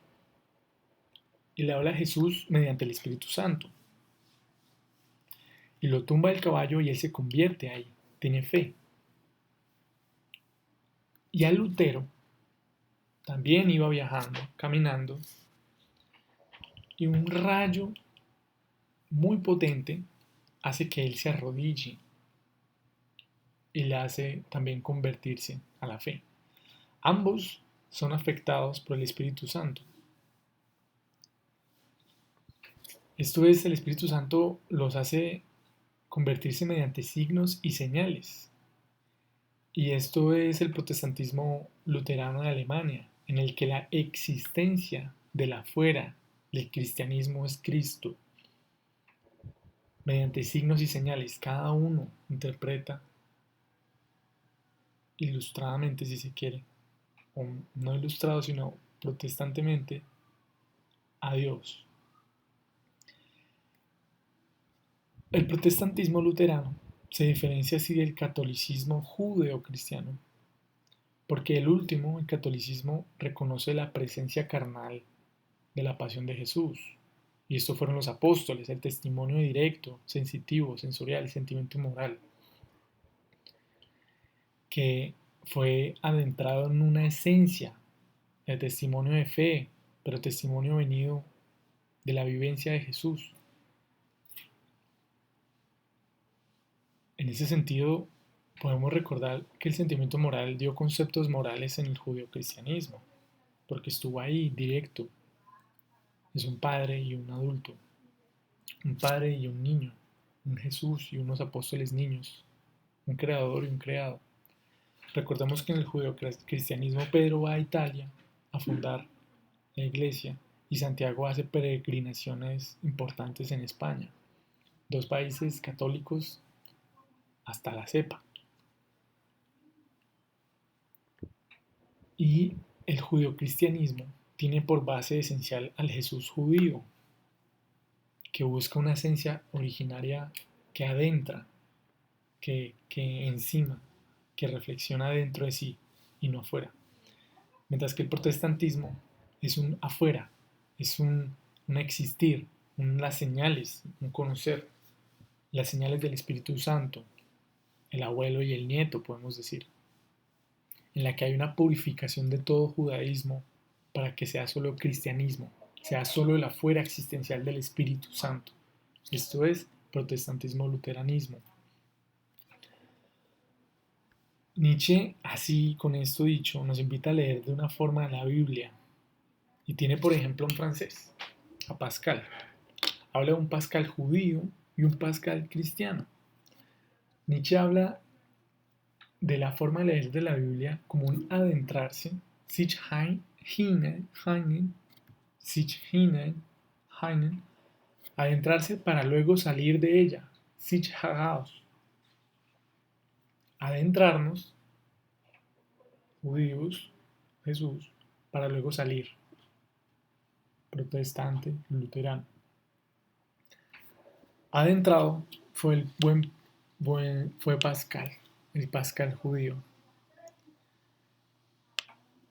y le habla a Jesús mediante el Espíritu Santo. Y lo tumba del caballo y él se convierte ahí, tiene fe. Y a Lutero también iba viajando, caminando, y un rayo muy potente hace que él se arrodille y le hace también convertirse a la fe. Ambos son afectados por el Espíritu Santo. Esto es, el Espíritu Santo los hace convertirse mediante signos y señales. Y esto es el protestantismo luterano de Alemania, en el que la existencia de la fuera del cristianismo es Cristo. Mediante signos y señales, cada uno interpreta ilustradamente, si se quiere, o no ilustrado, sino protestantemente, a Dios. El protestantismo luterano se diferencia así del catolicismo judeocristiano, porque el último, el catolicismo, reconoce la presencia carnal de la pasión de Jesús. Y estos fueron los apóstoles, el testimonio directo, sensitivo, sensorial, sentimiento moral, que fue adentrado en una esencia, el testimonio de fe, pero testimonio venido de la vivencia de Jesús. En ese sentido, podemos recordar que el sentimiento moral dio conceptos morales en el judeocristianismo, porque estuvo ahí directo. Es un padre y un adulto, un padre y un niño, un Jesús y unos apóstoles niños, un creador y un creado. Recordemos que en el judeocristianismo Pedro va a Italia a fundar la iglesia y Santiago hace peregrinaciones importantes en España, dos países católicos hasta la cepa. Y el judeocristianismo tiene por base esencial al Jesús judío, que busca una esencia originaria que adentra, que encima, que reflexiona dentro de sí y no afuera. Mientras que el protestantismo es un afuera, es un existir, las señales, un conocer, las señales del Espíritu Santo, el abuelo y el nieto, podemos decir, en la que hay una purificación de todo judaísmo para que sea solo cristianismo, sea solo el afuera existencial del Espíritu Santo. Esto es protestantismo luteranismo. Nietzsche, así con esto dicho, nos invita a leer de una forma la Biblia y tiene por ejemplo en francés a Pascal. Habla de un Pascal judío y un Pascal cristiano. Nietzsche habla de la forma de leer de la Biblia como un adentrarse, sich hinein, adentrarse para luego salir de ella, sich heraus, adentrarnos, judíos, Jesús, para luego salir, protestante, luterano. Adentrado fue fue Pascal, el Pascal judío.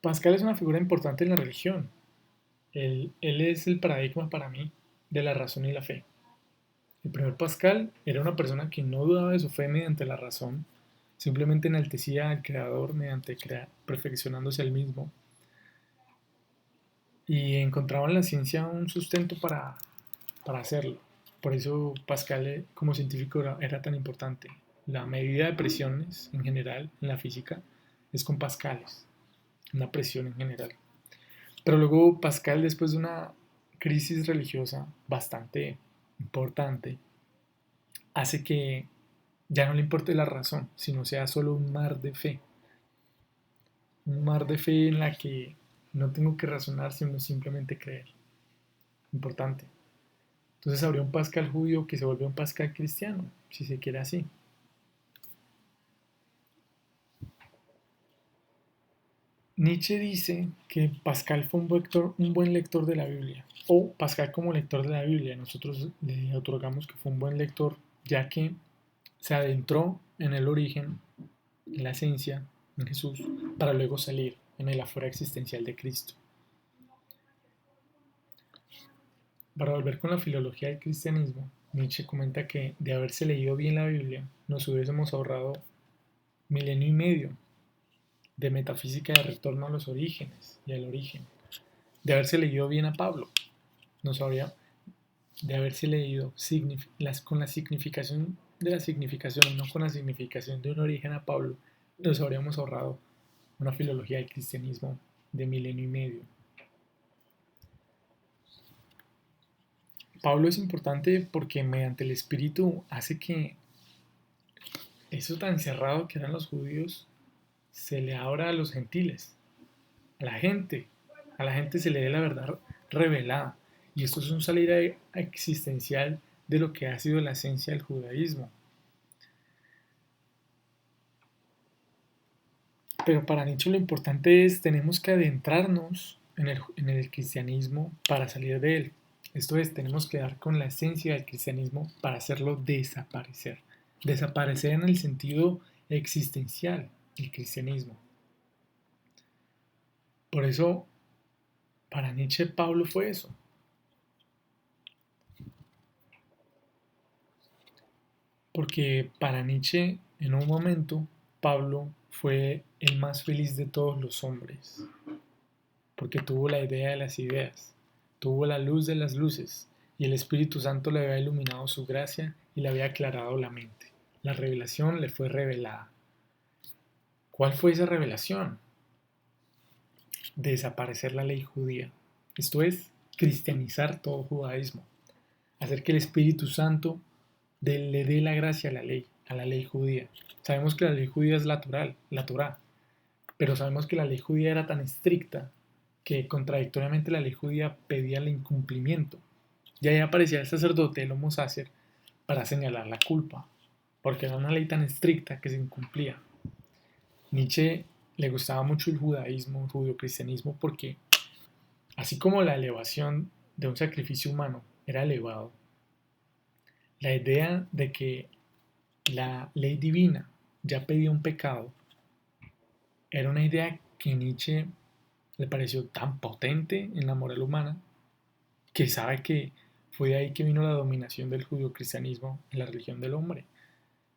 Pascal es una figura importante en la religión. Él es el paradigma para mí de la razón y la fe. El primer Pascal era una persona que no dudaba de su fe mediante la razón, simplemente enaltecía al Creador mediante perfeccionándose él mismo y encontraba en la ciencia un sustento para hacerlo. Por eso Pascal como científico era tan importante. La medida de presiones en general en la física es con pascales, una presión en general. Pero luego Pascal, después de una crisis religiosa bastante importante, hace que ya no le importe la razón, sino sea solo un mar de fe. Un mar de fe en la que no tengo que razonar, sino simplemente creer. Importante. Entonces habría un Pascal judío que se vuelve un Pascal cristiano, si se quiere así. Nietzsche dice que Pascal fue un buen lector de la Biblia, o Pascal como lector de la Biblia. Nosotros le otorgamos que fue un buen lector, ya que se adentró en el origen, en la esencia, en Jesús, para luego salir en el afuera existencial de Cristo. Para volver con la filología del cristianismo, Nietzsche comenta que de haberse leído bien la Biblia, nos hubiésemos ahorrado 1,5 años de metafísica de retorno a los orígenes y al origen. De haberse leído bien a Pablo, nos habría, de haberse leído con la significación de la significación y no con la significación de un origen a Pablo, nos habríamos ahorrado una filología del cristianismo de 1,5 años. Pablo es importante porque mediante el Espíritu hace que eso tan cerrado que eran los judíos se le abra a los gentiles, a la gente. A la gente se le dé la verdad revelada. Y esto es un salir existencial de lo que ha sido la esencia del judaísmo. Pero para Nietzsche lo importante es, tenemos que adentrarnos en el cristianismo para salir de él. Esto es, tenemos que dar con la esencia del cristianismo para hacerlo desaparecer. Desaparecer en el sentido existencial del cristianismo. Por eso, para Nietzsche, Pablo fue eso. Porque para Nietzsche, en un momento, Pablo fue el más feliz de todos los hombres. Porque tuvo la idea de las ideas, tuvo la luz de las luces, y el Espíritu Santo le había iluminado su gracia y le había aclarado la mente. La revelación le fue revelada. ¿Cuál fue esa revelación? Desaparecer la ley judía. Esto es, cristianizar todo judaísmo. Hacer que el Espíritu Santo le dé la gracia a la ley judía. Sabemos que la ley judía es la Torá, pero sabemos que la ley judía era tan estricta que contradictoriamente la ley judía pedía el incumplimiento. Y ahí aparecía el sacerdote, el Homo Sacer, para señalar la culpa. porque era una ley tan estricta que se incumplía. Nietzsche le gustaba mucho el judaísmo, el judeocristianismo, porque así como la elevación de un sacrificio humano era elevado, la idea de que la ley divina ya pedía un pecado era una idea que a Nietzsche le pareció tan potente en la moral humana que sabe que fue de ahí que vino la dominación del judeocristianismo en la religión del hombre,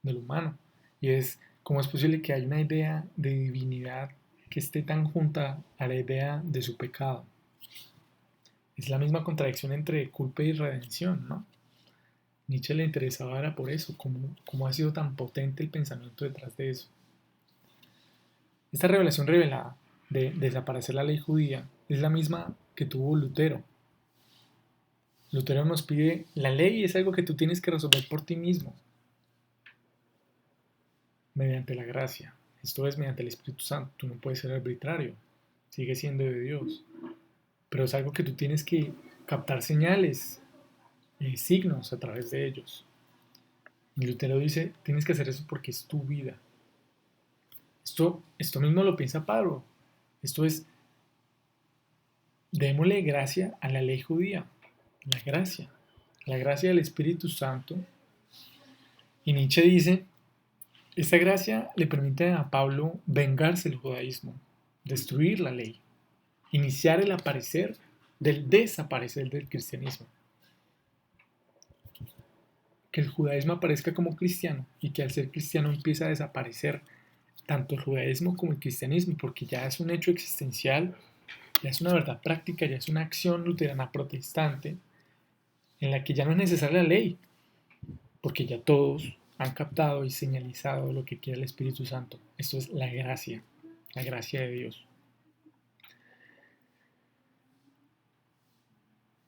del humano. Y es cómo es posible que haya una idea de divinidad que esté tan junta a la idea de su pecado. Es la misma contradicción entre culpa y redención, ¿no? Nietzsche le interesaba era por eso, cómo ha sido tan potente el pensamiento detrás de eso. Esta revelación revelada de desaparecer la ley judía es la misma que tuvo Lutero. Lutero nos pide, la ley es algo que tú tienes que resolver por ti mismo, mediante la gracia. Esto es mediante el Espíritu Santo. Tú no puedes ser arbitrario, sigue siendo de Dios. Pero es algo que tú tienes que captar señales, signos a través de ellos. Y Lutero dice, tienes que hacer eso porque es tu vida. Esto mismo lo piensa Pablo. Esto es, démosle gracia a la ley judía. La gracia del Espíritu Santo. Y Nietzsche dice, esta gracia le permite a Pablo vengarse del judaísmo, destruir la ley, iniciar el aparecer del desaparecer del cristianismo. Que el judaísmo aparezca como cristiano y que al ser cristiano empieza a desaparecer tanto el judaísmo como el cristianismo, porque ya es un hecho existencial, ya es una verdad práctica, ya es una acción luterana protestante en la que ya no es necesaria la ley, porque ya todos han captado y señalizado lo que quiere el Espíritu Santo. Esto es la gracia de Dios.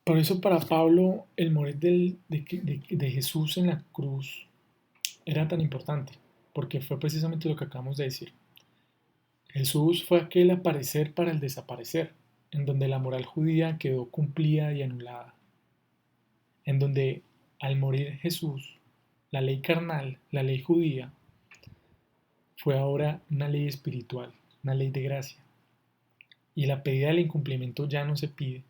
Por eso para Pablo el morir de Jesús en la cruz era tan importante, porque fue precisamente lo que acabamos de decir. Jesús fue aquel aparecer para el desaparecer, en donde la moral judía quedó cumplida y anulada, en donde al morir Jesús, la ley carnal, la ley judía, fue ahora una ley espiritual, una ley de gracia. Y la pedida del incumplimiento ya no se pide,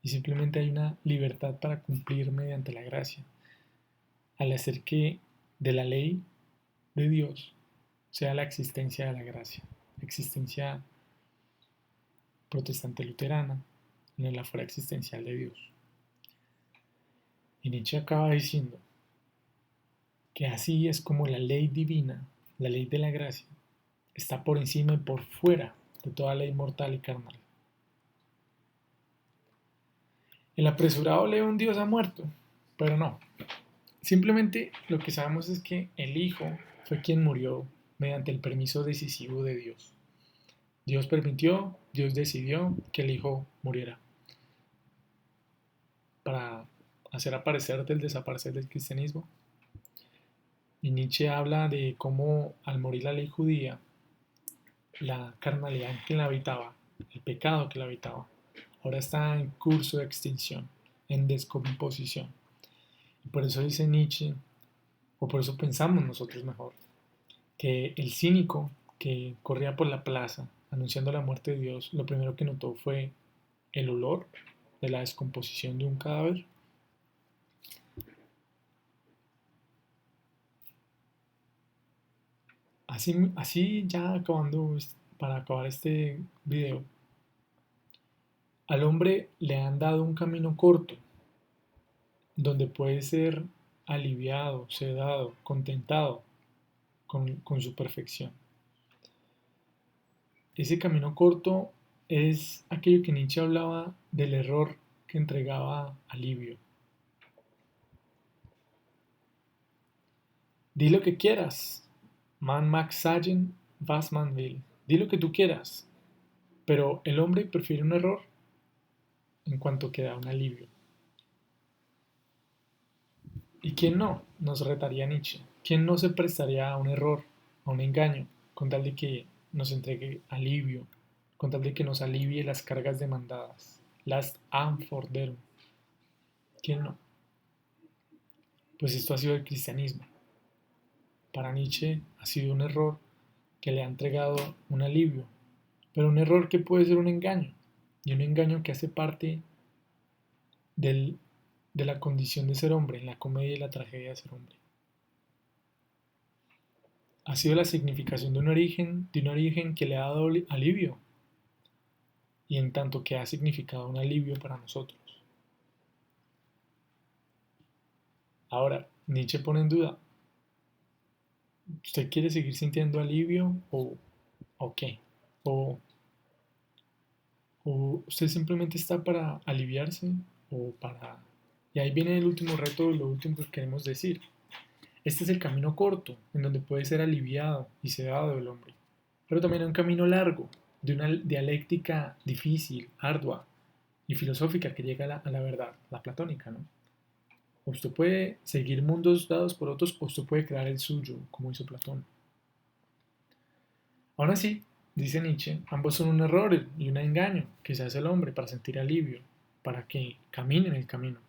y simplemente hay una libertad para cumplir mediante la gracia, al hacer que de la ley de Dios sea la existencia de la gracia, existencia protestante luterana, en la fuera existencial de Dios. Y Nietzsche acaba diciendo que así es como la ley divina, la ley de la gracia, está por encima y por fuera de toda ley mortal y carnal. El apresurado lee un Dios ha muerto, pero no. Simplemente lo que sabemos es que el Hijo fue quien murió mediante el permiso decisivo de Dios. Dios permitió, Dios decidió que el Hijo muriera para hacer aparecer del desaparecer del cristianismo. Y Nietzsche habla de cómo al morir la ley judía, la carnalidad que la habitaba, el pecado que la habitaba, ahora está en curso de extinción, en descomposición. Y por eso dice Nietzsche, o por eso pensamos nosotros mejor, que el cínico que corría por la plaza anunciando la muerte de Dios, lo primero que notó fue el olor de la descomposición de un cadáver. Así ya acabando, para acabar este video, al hombre le han dado un camino corto, donde puede ser aliviado, sedado, contentado con su perfección. Ese camino corto es aquello que Nietzsche hablaba del error que entregaba alivio. Di lo que quieras, man mag sagen, was man will. Di lo que tú quieras, pero el hombre prefiere un error en cuanto que da un alivio. ¿Y quién no? Nos retaría Nietzsche. ¿Quién no se prestaría a un error, a un engaño, con tal de que nos entregue alivio, con tal de que nos alivie las cargas demandadas? Las Anforderung. ¿Quién no? Pues esto ha sido el cristianismo. Para Nietzsche ha sido un error que le ha entregado un alivio, pero un error que puede ser un engaño, y un engaño que hace parte del, de la condición de ser hombre, en la comedia y la tragedia de ser hombre. Ha sido la significación de un origen que le ha dado alivio, y en tanto que ha significado un alivio para nosotros. Ahora, Nietzsche pone en duda, ¿usted quiere seguir sintiendo alivio o qué? ¿O, ¿O usted simplemente está para aliviarse o para... Y ahí viene el último reto, lo último que queremos decir. Este es el camino corto, en donde puede ser aliviado y sedado el hombre. Pero también hay un camino largo, de una dialéctica difícil, ardua y filosófica que llega a la verdad, la platónica, ¿no? O usted puede seguir mundos dados por otros, o usted puede crear el suyo, como hizo Platón. Aún así, dice Nietzsche, ambos son un error y un engaño que se hace el hombre para sentir alivio, para que camine en el camino.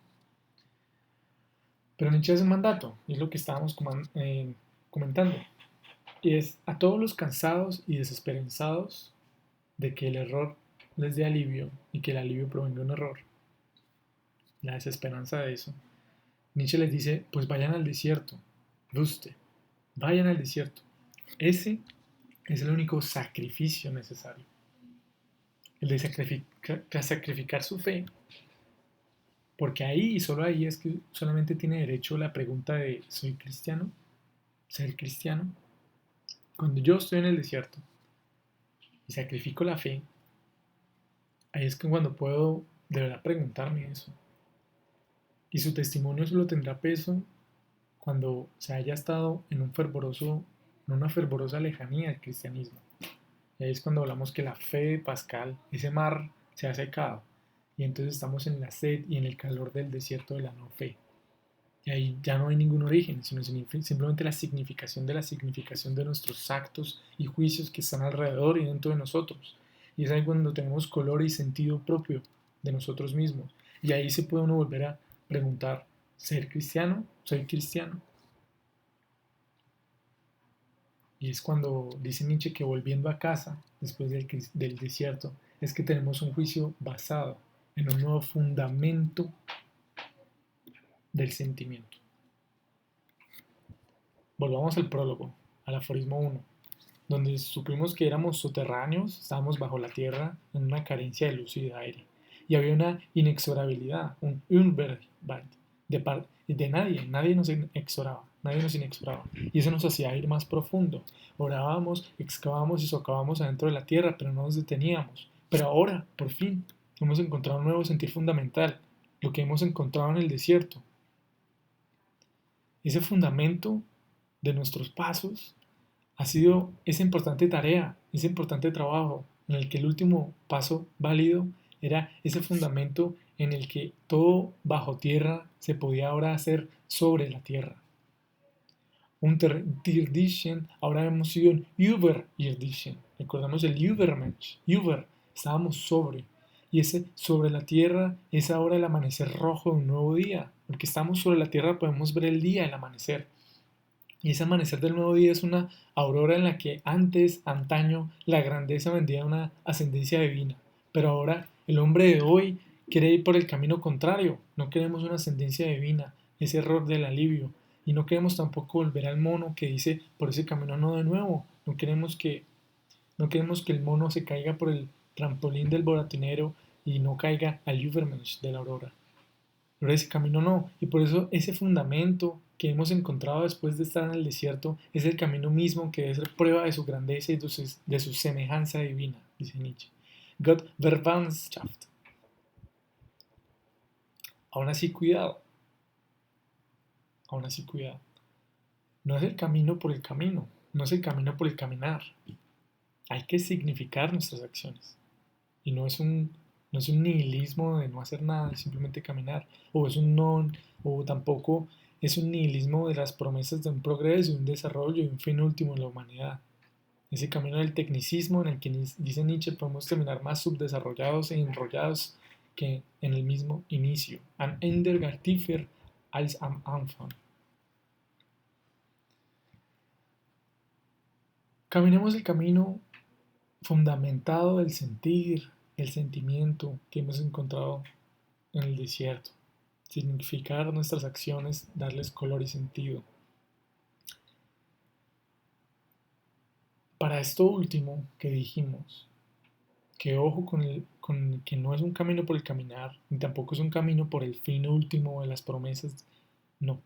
Pero Nietzsche hace un mandato, y es lo que estábamos comentando, y es a todos los cansados y desesperanzados de que el error les dé alivio y que el alivio provenga de un error, la desesperanza de eso. Nietzsche les dice, pues vayan al desierto, guste, vayan al desierto. Ese es el único sacrificio necesario. El de sacrificar su fe, porque ahí y solo ahí es que solamente tiene derecho la pregunta de ¿soy cristiano? ¿Ser cristiano? Cuando yo estoy en el desierto y sacrifico la fe, ahí es que cuando puedo de verdad preguntarme eso. Y su testimonio solo tendrá peso cuando se haya estado en en una fervorosa lejanía del cristianismo. Y ahí es cuando hablamos que la fe de Pascal, ese mar se ha secado. Y entonces estamos en la sed y en el calor del desierto de la no fe. Y ahí ya no hay ningún origen, sino simplemente la significación de nuestros actos y juicios que están alrededor y dentro de nosotros. Y es ahí cuando tenemos color y sentido propio de nosotros mismos. Y ahí se puede uno volver a preguntar, ¿ser cristiano? ¿Soy cristiano? Y es cuando dice Nietzsche que volviendo a casa, después del desierto, es que tenemos un juicio basado en un nuevo fundamento del sentimiento. Volvamos al prólogo, al aforismo 1, donde supimos que éramos soterráneos, estábamos bajo la tierra en una carencia de luz y de aire. Y había una inexorabilidad, un Unverheit de nadie, nadie nos inexoraba. Y eso nos hacía ir más profundo. Orábamos, excavábamos y socábamos adentro de la tierra, pero no nos deteníamos. Pero ahora, por fin, hemos encontrado un nuevo sentir fundamental, lo que hemos encontrado en el desierto. Ese fundamento de nuestros pasos ha sido esa importante tarea, ese importante trabajo, en el que el último paso válido era ese fundamento en el que todo bajo tierra se podía ahora hacer sobre la tierra. Unterirdischen, ahora hemos sido un Überirdischen. Recordamos el Übermensch, Über, estábamos sobre. Y ese sobre la tierra es ahora el amanecer rojo de un nuevo día. Porque estamos sobre la tierra podemos ver el día, el amanecer. Y ese amanecer del nuevo día es una aurora en la que antes, antaño, la grandeza vendía una ascendencia divina. Pero ahora el hombre de hoy quiere ir por el camino contrario. No queremos una ascendencia divina, ese error del alivio. Y no queremos tampoco volver al mono que dice por ese camino no de nuevo. No queremos que el mono se caiga por el trampolín del boratinero y no caiga al Übermensch de la aurora. Pero ese camino no. Y por eso ese fundamento que hemos encontrado después de estar en el desierto es el camino mismo que debe ser prueba de su grandeza y de su semejanza divina, dice Nietzsche. Gott Verwandtschaft. Aún así, cuidado. Aún así, cuidado. No es el camino por el camino. No es el camino por el caminar. Hay que significar nuestras acciones. Y no es un nihilismo de no hacer nada y simplemente caminar. O es un no, o tampoco es un nihilismo de las promesas de un progreso, de un desarrollo y un fin último en la humanidad. Ese camino del tecnicismo en el que dice Nietzsche podemos terminar más subdesarrollados e enrollados que en el mismo inicio. Am Ende tiefer als am Anfang. Caminemos el camino fundamentado del sentir, el sentimiento que hemos encontrado en el desierto. Significar nuestras acciones, darles color y sentido. Para esto último que dijimos, que ojo con que no es un camino por el caminar, ni tampoco es un camino por el fin último de las promesas, no.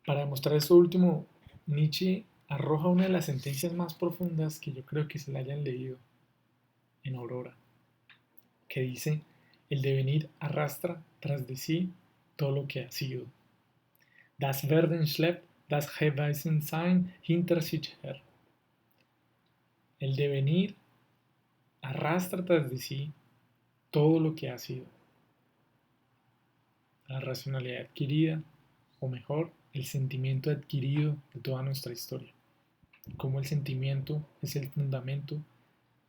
Para demostrar esto último, Nietzsche arroja una de las sentencias más profundas que yo creo que se la hayan leído en Aurora, que dice, el devenir arrastra tras de sí todo lo que ha sido. Das Werden schleppt das Gewesen-Sein hinter sich her. El devenir arrastra tras de sí todo lo que ha sido. La racionalidad adquirida, o mejor, el sentimiento adquirido de toda nuestra historia. Como el sentimiento es el fundamento,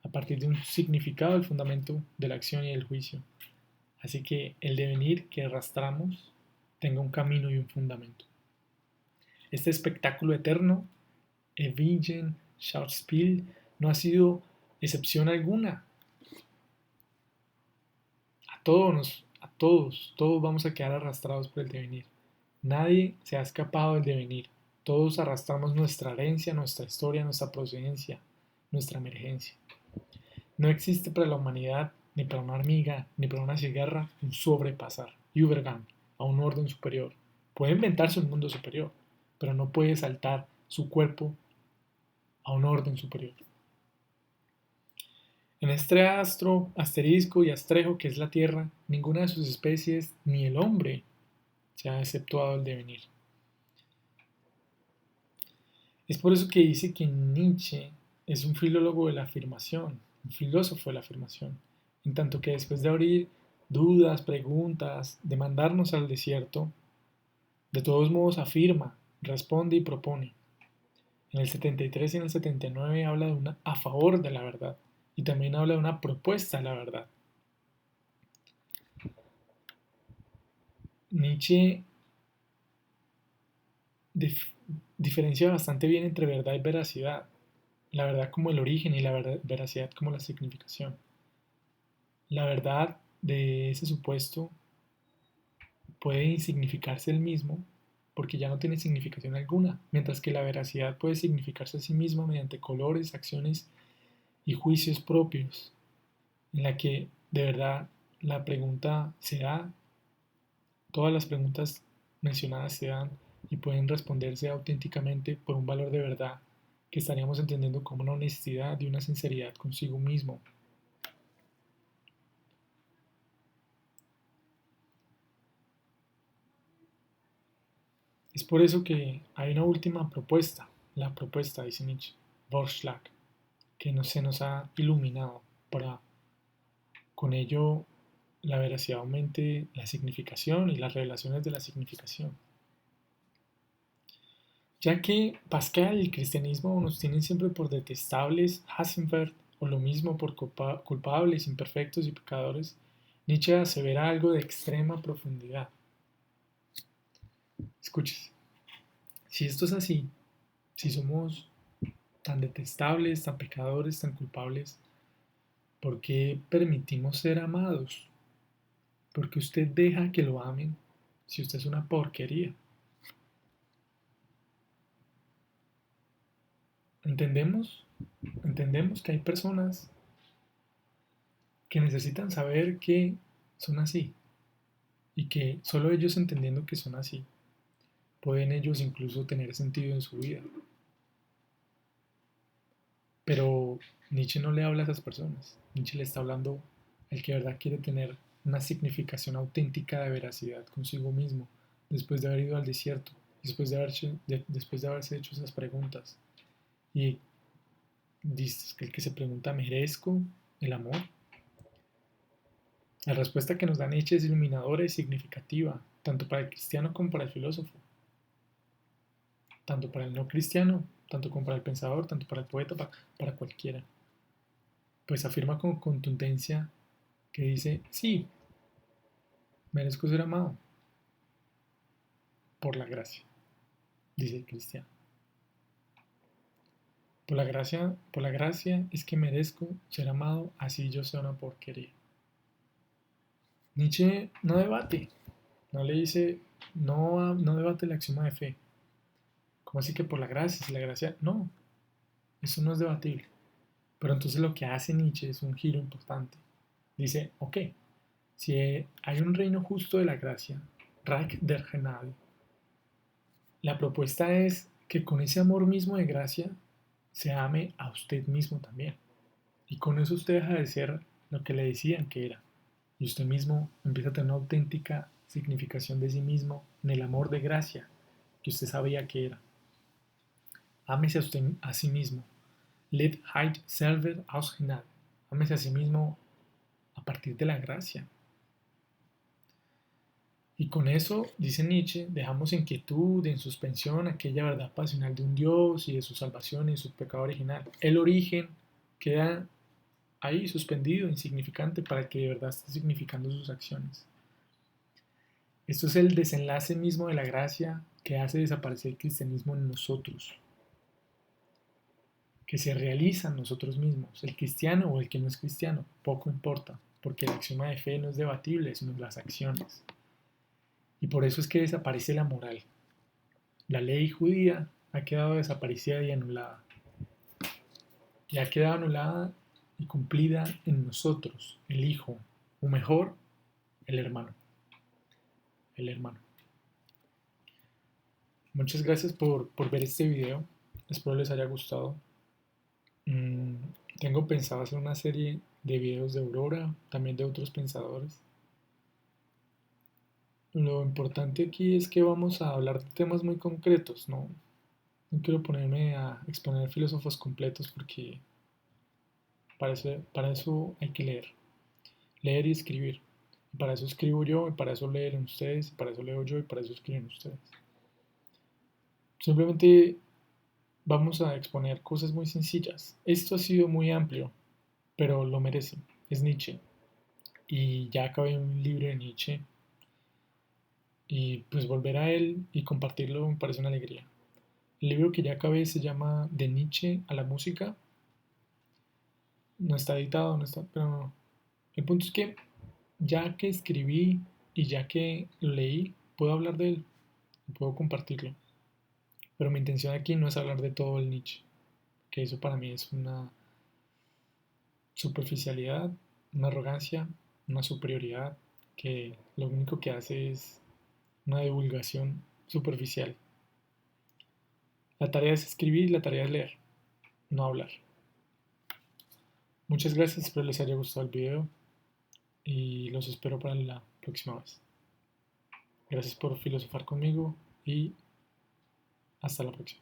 a partir de un significado, el fundamento de la acción y del juicio. Así que el devenir que arrastramos tenga un camino y un fundamento. Este espectáculo eterno, Ewigen Schauspiel, no ha sido excepción alguna. Todos vamos a quedar arrastrados por el devenir. Nadie se ha escapado del devenir. Todos arrastramos nuestra herencia, nuestra historia, nuestra procedencia, nuestra emergencia. No existe para la humanidad, ni para una hormiga, ni para una cigarra, un sobrepasar, Übergang, a un orden superior. Puede inventarse un mundo superior, pero no puede saltar su cuerpo a un orden superior. En este astro, asterisco y astrejo que es la Tierra, ninguna de sus especies, ni el hombre, se ha exceptuado el devenir. Es por eso que dice que Nietzsche es un filólogo de la afirmación, un filósofo de la afirmación, en tanto que después de abrir dudas, preguntas, de mandarnos al desierto, de todos modos afirma, responde y propone. En el 73 y en el 79 habla de una a favor de la verdad y también habla de una propuesta de la verdad. Nietzsche diferencia bastante bien entre verdad y veracidad, la verdad como el origen y la veracidad como la significación. La verdad de ese supuesto puede significarse el mismo porque ya no tiene significación alguna, mientras que la veracidad puede significarse a sí misma mediante colores, acciones y juicios propios, en la que de verdad la pregunta se da, todas las preguntas mencionadas se dan y pueden responderse auténticamente por un valor de verdad que estaríamos entendiendo como una honestidad y una sinceridad consigo mismo. Es por eso que hay una última propuesta, la propuesta, dice Nietzsche, Vorschlag, que no se nos ha iluminado para con ello la veracidad aumente la significación y las revelaciones de la significación. Ya que Pascal y el cristianismo nos tienen siempre por detestables, Hasenfeld, o lo mismo por culpables, imperfectos y pecadores, Nietzsche asevera algo de extrema profundidad. Escuches, si esto es así, si somos tan detestables, tan pecadores, tan culpables, ¿por qué permitimos ser amados? ¿Por qué usted deja que lo amen si usted es una porquería? ¿Entendemos? Entendemos que hay personas que necesitan saber que son así y que solo ellos entendiendo que son así pueden ellos incluso tener sentido en su vida. Pero Nietzsche no le habla a esas personas. Nietzsche le está hablando al que de verdad quiere tener una significación auténtica de veracidad consigo mismo después de haber ido al desierto, después de haberse hecho esas preguntas. Y dice que el que se pregunta, ¿merezco el amor? La respuesta que nos da Nietzsche es iluminadora y significativa, tanto para el cristiano como para el filósofo, tanto para el no cristiano, tanto como para el pensador, tanto para el poeta, para cualquiera. Pues afirma con contundencia que dice, sí, merezco ser amado por la gracia, dice el cristiano. Por la gracia es que merezco ser amado, así yo sea una porquería. Nietzsche no debate, no le dice, no debate el axioma de fe. ¿Cómo así que por la gracia? Si la gracia, no, eso no es debatible. Pero entonces lo que hace Nietzsche es un giro importante. Dice, ok, si hay un reino justo de la gracia, Reich der Gnade, la propuesta es que con ese amor mismo de gracia se ame a usted mismo también. Y con eso usted deja de ser lo que le decían que era. Y usted mismo empieza a tener una auténtica significación de sí mismo en el amor de gracia que usted sabía que era. Ámese a usted a sí mismo. Let height selber aus Gnade. Ámese a sí mismo a partir de la gracia. Y con eso, dice Nietzsche, dejamos en quietud, en suspensión, aquella verdad pasional de un Dios y de su salvación y de su pecado original. El origen queda ahí suspendido, insignificante, para el que de verdad esté significando sus acciones. Esto es el desenlace mismo de la gracia que hace desaparecer el cristianismo en nosotros, que se realiza en nosotros mismos. El cristiano o el que no es cristiano, poco importa, porque el axioma de fe no es debatible, sino las acciones. Y por eso es que desaparece la moral. La ley judía ha quedado desaparecida y anulada. Y ha quedado anulada y cumplida en nosotros, el Hijo, o mejor, el hermano. El hermano. Muchas gracias por ver este video. Espero les haya gustado. Mm, Tengo pensado hacer una serie de videos de Aurora, también de otros pensadores. Lo importante aquí es que vamos a hablar de temas muy concretos, ¿no? No quiero ponerme a exponer filósofos completos porque para eso hay que leer y escribir. Y para eso escribo yo, y para eso leen ustedes, y para eso leo yo, y para eso escriben ustedes. Simplemente vamos a exponer cosas muy sencillas. Esto ha sido muy amplio, pero lo merece. Es Nietzsche. Y ya acabé un libro de Nietzsche. Y pues volver a él y compartirlo me parece una alegría. El libro que ya acabé se llama De Nietzsche a la música. No está editado, no está, pero no. El punto es que ya que escribí y ya que lo leí, puedo hablar de él, puedo compartirlo. Pero mi intención aquí no es hablar de todo el Nietzsche, que eso para mí es una superficialidad, una arrogancia, una superioridad, que lo único que hace es una divulgación superficial. La tarea es escribir, la tarea es leer, no hablar. Muchas gracias, espero les haya gustado el video y los espero para la próxima vez. Gracias por filosofar conmigo y hasta la próxima.